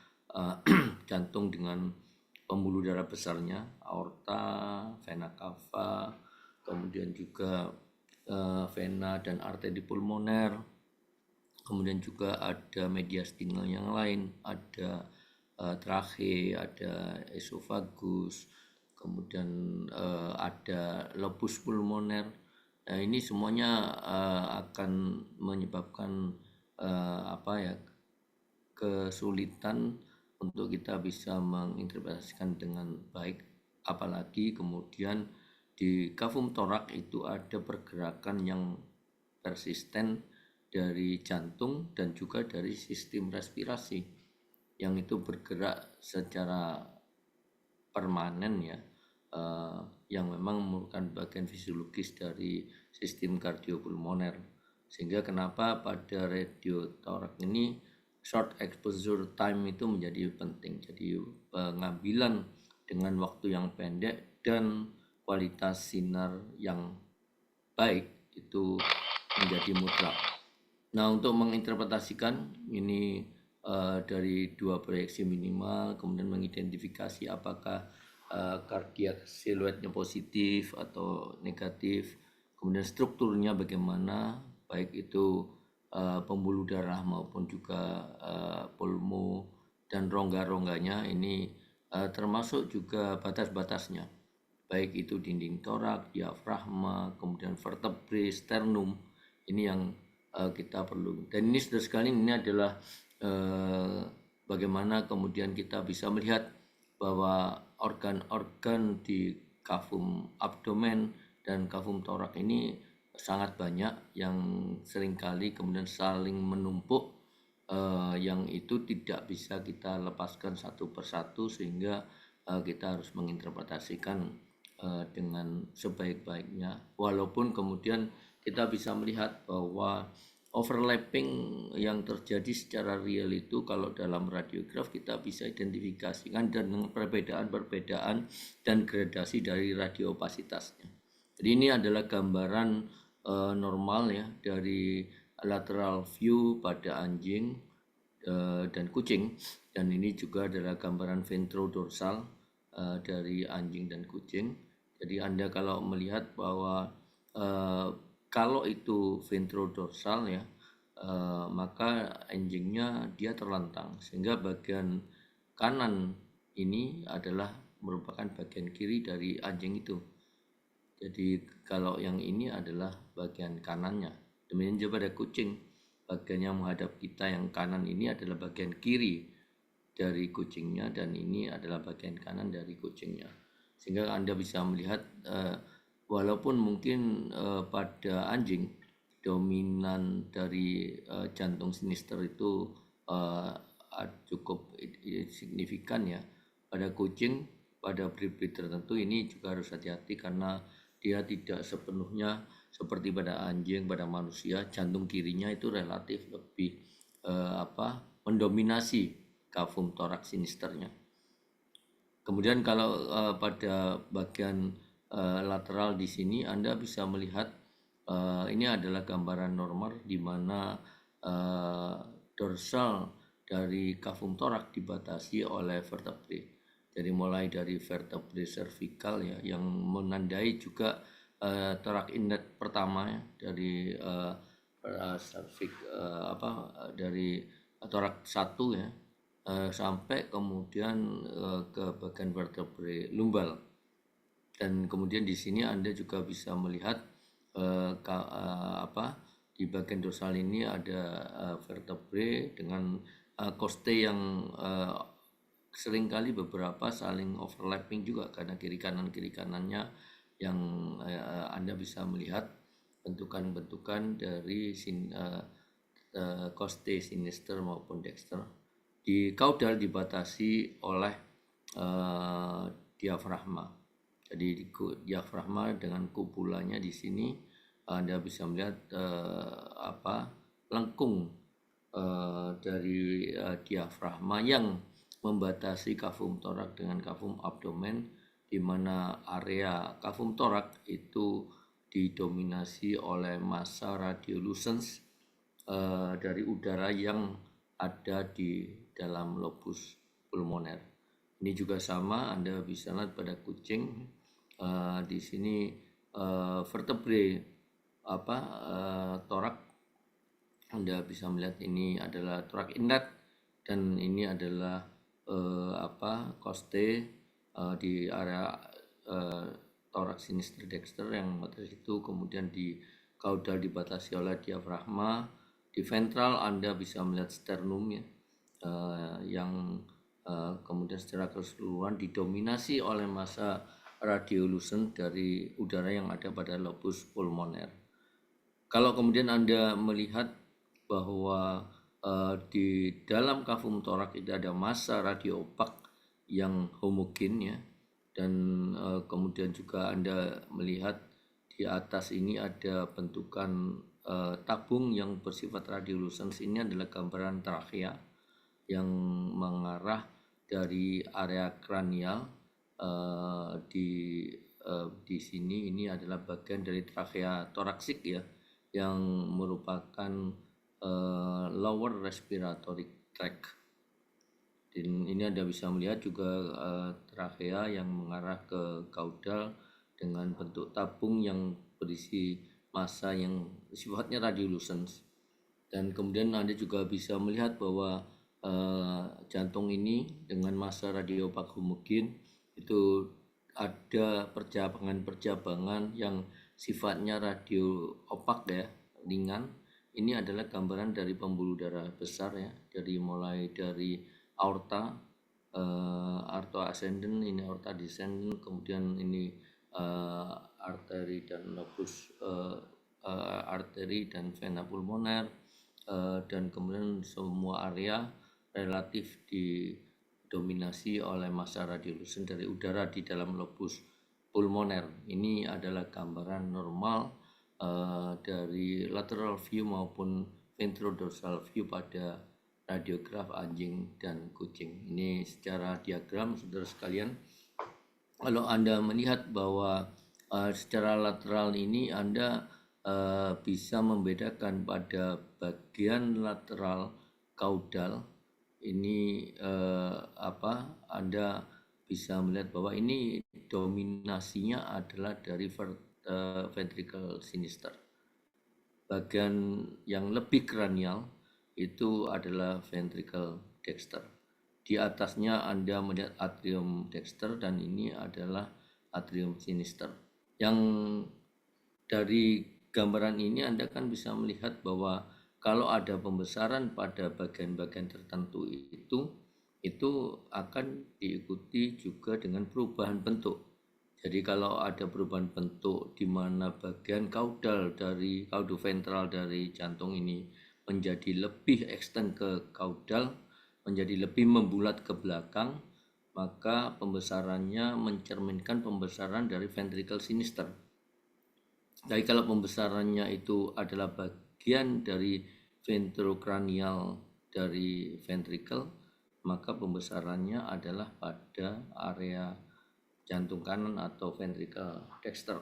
jantung dengan pembuluh darah besarnya, aorta, vena cava, kemudian juga vena dan arteri pulmoner, kemudian juga ada mediastinal yang lain, ada trache, ada esofagus, kemudian ada lobus pulmoner. Nah, ini semuanya akan menyebabkan kesulitan untuk kita bisa menginterpretasikan dengan baik, apalagi kemudian di kafum torak itu ada pergerakan yang persisten dari jantung dan juga dari sistem respirasi yang itu bergerak secara permanen ya, yang memang merupakan bagian fisiologis dari sistem kardiopulmoner. Sehingga kenapa pada radiotorak ini short exposure time itu menjadi penting. Jadi pengambilan dengan waktu yang pendek dan kualitas sinar yang baik itu menjadi mutlak. Nah, untuk menginterpretasikan ini dari dua proyeksi minimal, kemudian mengidentifikasi apakah kardiak siluetnya positif atau negatif, kemudian strukturnya bagaimana, baik itu pembuluh darah maupun juga pulmo dan rongga-rongganya, ini termasuk juga batas-batasnya, baik itu dinding torak, diafragma, kemudian vertebrae, sternum, ini yang kita perlu. Dan ini sudah sekali ini adalah bagaimana kemudian kita bisa melihat bahwa organ-organ di kafum abdomen dan kafum torak ini sangat banyak yang seringkali kemudian saling menumpuk, yang itu tidak bisa kita lepaskan satu persatu, sehingga kita harus menginterpretasikan dengan sebaik-baiknya, walaupun kemudian kita bisa melihat bahwa overlapping yang terjadi secara real itu kalau dalam radiograf kita bisa identifikasikan dan dengan perbedaan-perbedaan dan gradasi dari radiopasitasnya. Jadi ini adalah gambaran normal ya dari lateral view pada anjing dan kucing, dan ini juga adalah gambaran ventrodorsal dari anjing dan kucing. Jadi Anda kalau melihat bahwa kalau itu ventrodorsal ya, maka anjingnya dia terlentang, sehingga bagian kanan ini adalah merupakan bagian kiri dari anjing itu. Jadi kalau yang ini adalah bagian kanannya. Demikian juga pada kucing, bagian yang menghadap kita yang kanan ini adalah bagian kiri dari kucingnya, dan ini adalah bagian kanan dari kucingnya. Sehingga Anda bisa melihat walaupun mungkin pada anjing dominan dari jantung sinister itu cukup signifikan ya, pada kucing pada breed tertentu ini juga harus hati-hati karena dia tidak sepenuhnya seperti pada anjing, pada manusia, jantung kirinya itu relatif lebih mendominasi kafum toraks sinisternya. Kemudian kalau pada bagian lateral di sini Anda bisa melihat ini adalah gambaran normal di mana dorsal dari kafum torak dibatasi oleh vertebrae. Jadi mulai dari vertebrae cervical ya yang menandai juga torak inlet pertama ya, dari dari torak satu ya sampai kemudian ke bagian vertebrae lumbal. Dan kemudian di sini Anda juga bisa melihat di bagian dorsal ini ada vertebrae dengan coste yang seringkali beberapa saling overlapping juga karena kiri kanannya yang Anda bisa melihat bentukan-bentukan dari coste sinister maupun dexter. Di caudal dibatasi oleh diafragma. Jadi di diafragma dengan kupulanya di sini Anda bisa melihat lengkung dari diafragma yang membatasi kafum torak dengan kafum abdomen, di mana area kafum torak itu didominasi oleh massa radiolucens dari udara yang ada di dalam lobus pulmoner. Ini juga sama, Anda bisa lihat pada kucing di sini vertebrae torak. Anda bisa melihat ini adalah torak inlet dan ini adalah coste di area torak sinister dexter yang atas itu. Kemudian di caudal dibatasi oleh diafragma. Di ventral Anda bisa melihat sternum ya, yang kemudian secara keseluruhan didominasi oleh massa radiolucens dari udara yang ada pada lobus pulmoner. Kalau kemudian Anda melihat bahwa di dalam kafum torak itu ada massa radio opak yang homogen ya, dan kemudian juga Anda melihat di atas ini ada bentukan tabung yang bersifat radiolucens. Ini adalah gambaran trachea yang mengarah dari area kranial di sini. Ini adalah bagian dari trachea toraksik ya, yang merupakan lower respiratory tract. Dan ini Anda bisa melihat juga trachea yang mengarah ke caudal dengan bentuk tabung yang berisi massa yang sifatnya radiolucens. Dan kemudian Anda juga bisa melihat bahwa jantung ini dengan massa radioopak homogen itu ada percabangan-percabangan yang sifatnya radio opak ya, ringan. Ini adalah gambaran dari pembuluh darah besar ya, dari mulai dari aorta, aorta ascendens, ini aorta descendens, kemudian ini arteri dan lobus arteri dan vena pulmoner, dan kemudian semua area relatif didominasi oleh massa radiolucens dari udara di dalam lobus pulmoner. Ini adalah gambaran normal dari lateral view maupun ventrodorsal view pada radiograf anjing dan kucing. Ini secara diagram, saudara sekalian. Kalau Anda melihat bahwa secara lateral ini Anda bisa membedakan pada bagian lateral caudal ini Anda bisa melihat bahwa ini dominasinya adalah dari ventricle sinister. Bagian yang lebih kranial itu adalah ventricle dexter. Di atasnya Anda melihat atrium dexter dan ini adalah atrium sinister. Yang dari gambaran ini Anda kan bisa melihat bahwa kalau ada pembesaran pada bagian-bagian tertentu itu akan diikuti juga dengan perubahan bentuk. Jadi kalau ada perubahan bentuk di mana bagian caudal ventral dari jantung ini menjadi lebih extend ke caudal, menjadi lebih membulat ke belakang, maka pembesarannya mencerminkan pembesaran dari ventricle sinister. Jadi kalau pembesarannya itu adalah bagian dari ventrocranial dari ventricle, maka pembesarannya adalah pada area jantung kanan atau ventricle dexter.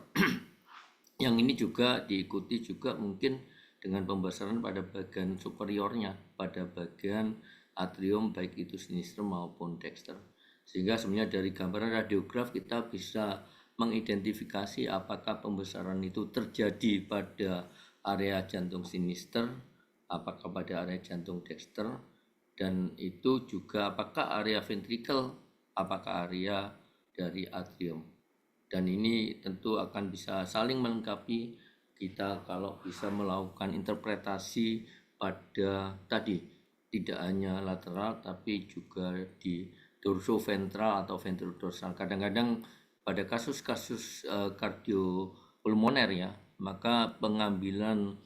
Yang ini juga diikuti juga mungkin dengan pembesaran pada bagian superiornya, pada bagian atrium baik itu sinister maupun dexter. Sehingga sebenarnya dari gambaran radiograf kita bisa mengidentifikasi apakah pembesaran itu terjadi pada area jantung sinister, apakah pada area jantung dexter, dan itu juga apakah area ventricle, apakah area dari atrium. Dan ini tentu akan bisa saling melengkapi kita kalau bisa melakukan interpretasi pada tadi tidak hanya lateral tapi juga di dorsoventral atau ventrodorsal. Kadang-kadang pada kasus-kasus kardiopulmoner ya, maka pengambilan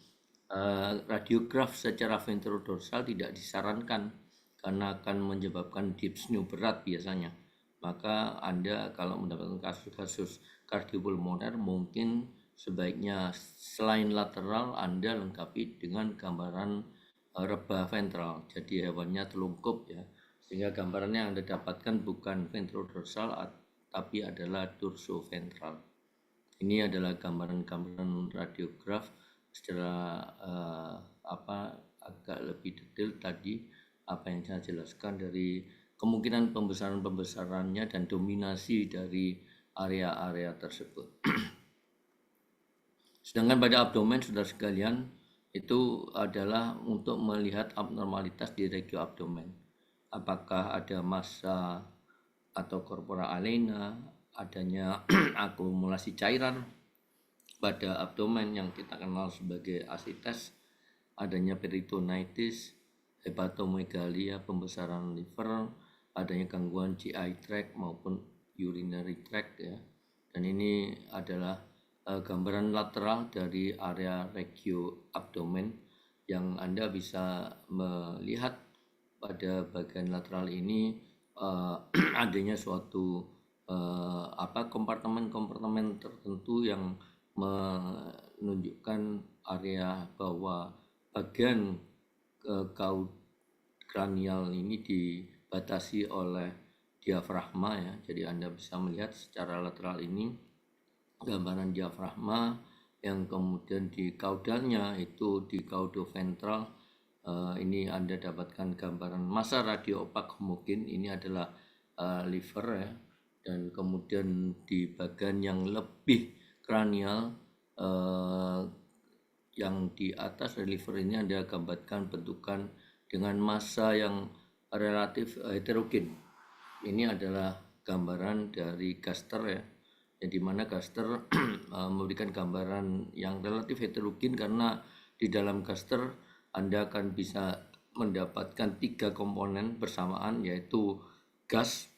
radiograf secara ventrodorsal tidak disarankan karena akan menyebabkan dyspnea berat biasanya. Maka Anda kalau mendapatkan kasus-kasus kardiopulmoner mungkin sebaiknya selain lateral Anda lengkapi dengan gambaran rebah ventral. Jadi hewannya telungkup ya. Sehingga gambarannya yang Anda dapatkan bukan ventrodorsal tapi adalah dorsoventral. Ini adalah gambaran-gambaran radiograf secara agak lebih detail tadi apa yang saya jelaskan dari kemungkinan pembesaran-pembesarannya dan dominasi dari area-area tersebut. Sedangkan pada abdomen, saudara sekalian, itu adalah untuk melihat abnormalitas di regio abdomen. Apakah ada massa atau corpora alena, adanya akumulasi cairan pada abdomen yang kita kenal sebagai asites, adanya peritonitis, hepatomegalia, pembesaran liver, adanya gangguan GI tract maupun urinary tract ya. Dan ini adalah gambaran lateral dari area regio abdomen yang Anda bisa melihat pada bagian lateral ini adanya suatu kompartemen-kompartemen tertentu yang menunjukkan area bahwa bagian kaut kranial ini dibatasi oleh diafragma ya. Jadi Anda bisa melihat secara lateral ini gambaran diafragma yang kemudian di kaudalnya itu di caudoventral. Ini Anda dapatkan gambaran massa radioopak mungkin ini adalah liver ya. Dan kemudian di bagian yang lebih kranial yang di atas liver ini Anda gambarkan bentukan dengan massa yang relatif heterogen. Ini adalah gambaran dari Gaster ya, di mana Gaster memberikan gambaran yang relatif heterogen karena di dalam Gaster Anda akan bisa mendapatkan 3 komponen bersamaan, yaitu gas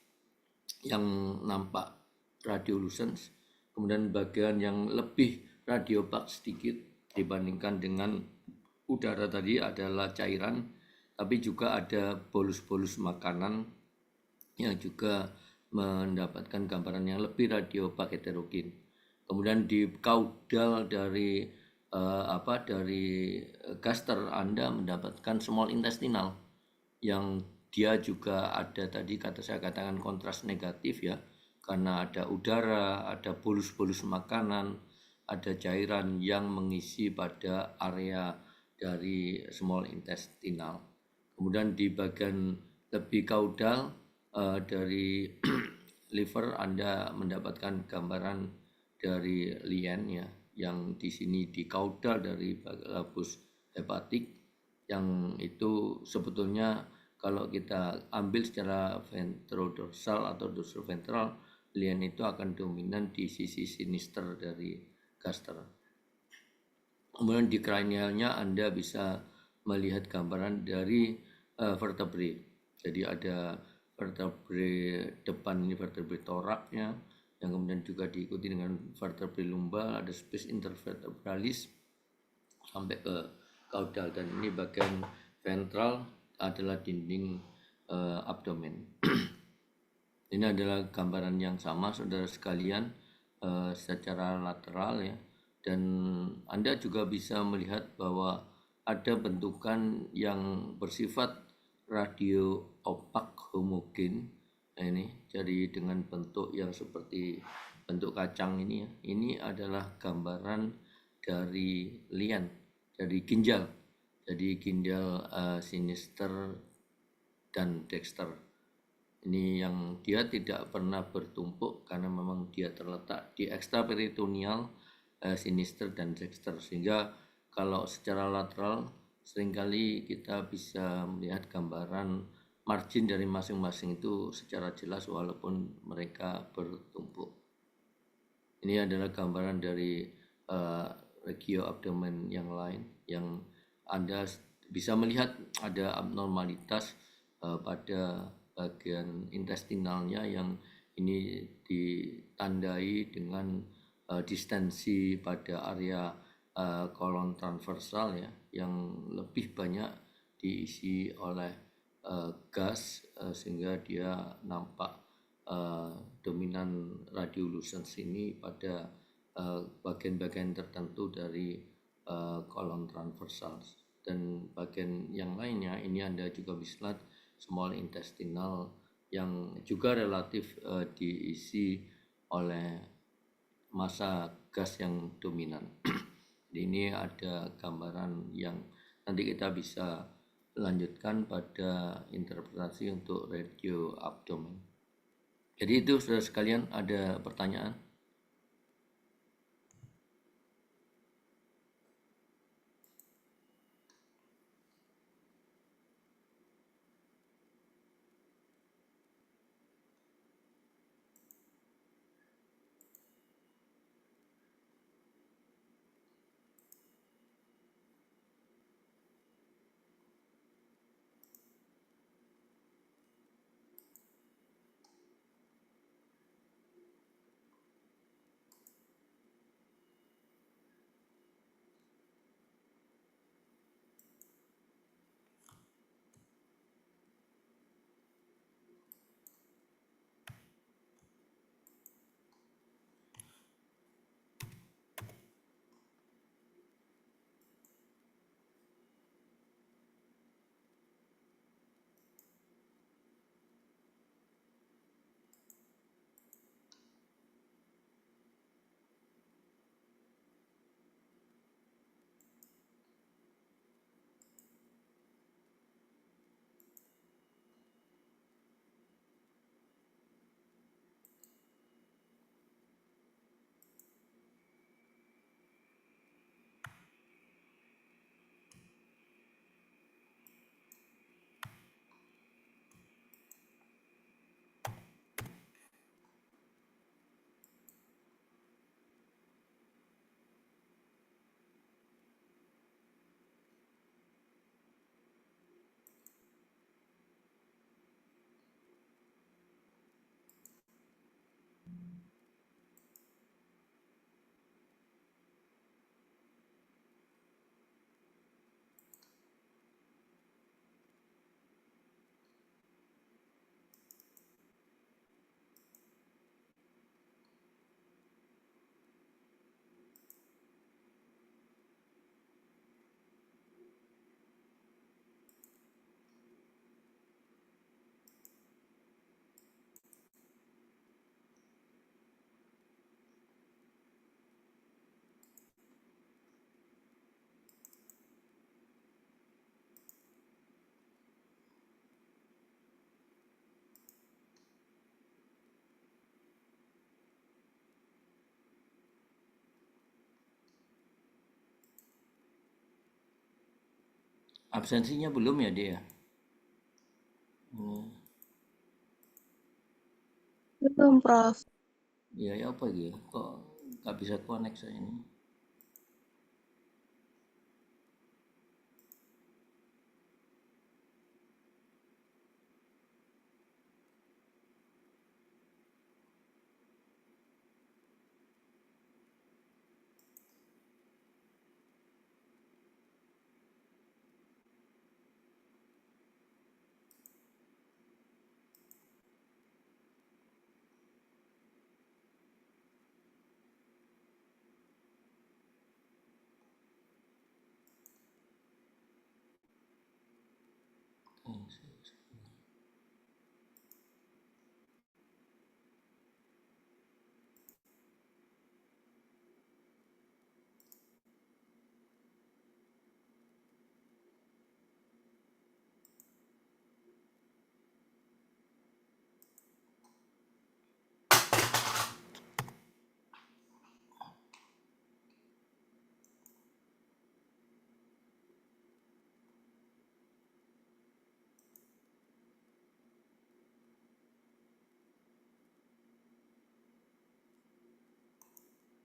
yang nampak radiolucens, kemudian bagian yang lebih radiopak sedikit dibandingkan dengan udara tadi adalah cairan, tapi juga ada bolus-bolus makanan yang juga mendapatkan gambaran yang lebih radiopak heterogen. Kemudian di kaudal dari gaster Anda mendapatkan small intestinal yang dia juga ada tadi saya katakan kontras negatif ya, karena ada udara, ada bolus-bolus makanan, ada cairan yang mengisi pada area dari small intestinal. Kemudian di bagian lebih kaudal dari liver Anda mendapatkan gambaran dari lien ya, yang di sini di kaudal dari labus hepatik, yang itu sebetulnya kalau kita ambil secara ventrodorsal atau dorsoventral, lien itu akan dominan di sisi sinister dari gaster. Kemudian di kranialnya Anda bisa melihat gambaran dari vertebrae. Jadi ada vertebrae depan ini vertebrae toraknya, yang kemudian juga diikuti dengan vertebrae lumbal, ada space intervertebralis sampai ke kaudal, dan ini bagian ventral adalah dinding abdomen. Ini adalah gambaran yang sama saudara sekalian secara lateral ya, dan Anda juga bisa melihat bahwa ada bentukan yang bersifat radio opak homogen. Nah, ini jadi dengan bentuk yang seperti bentuk kacang ini ya. Ini adalah gambaran dari lian, dari ginjal. Jadi ginjal sinister dan dexter. Ini yang dia tidak pernah bertumpuk karena memang dia terletak di ekstraperitoneal sinister dan dexter, sehingga kalau secara lateral seringkali kita bisa melihat gambaran margin dari masing-masing itu secara jelas walaupun mereka bertumpuk. Ini adalah gambaran dari regio abdomen yang lain yang Anda bisa melihat ada abnormalitas pada bagian intestinalnya yang ini ditandai dengan distensi pada area kolon transversal ya, yang lebih banyak diisi oleh gas sehingga dia nampak dominan radiolucens ini pada bagian-bagian tertentu dari kolon transversal, dan bagian yang lainnya ini Anda juga bisa lihat small intestinal yang juga relatif diisi oleh massa gas yang dominan. Jadi ini ada gambaran yang nanti kita bisa lanjutkan pada interpretasi untuk radio abdomen. Jadi itu saudara sekalian, ada pertanyaan? Absensinya belum ya dia? Belum, Prof. Ya, ya apa dia? Kok nggak bisa connect saya ini?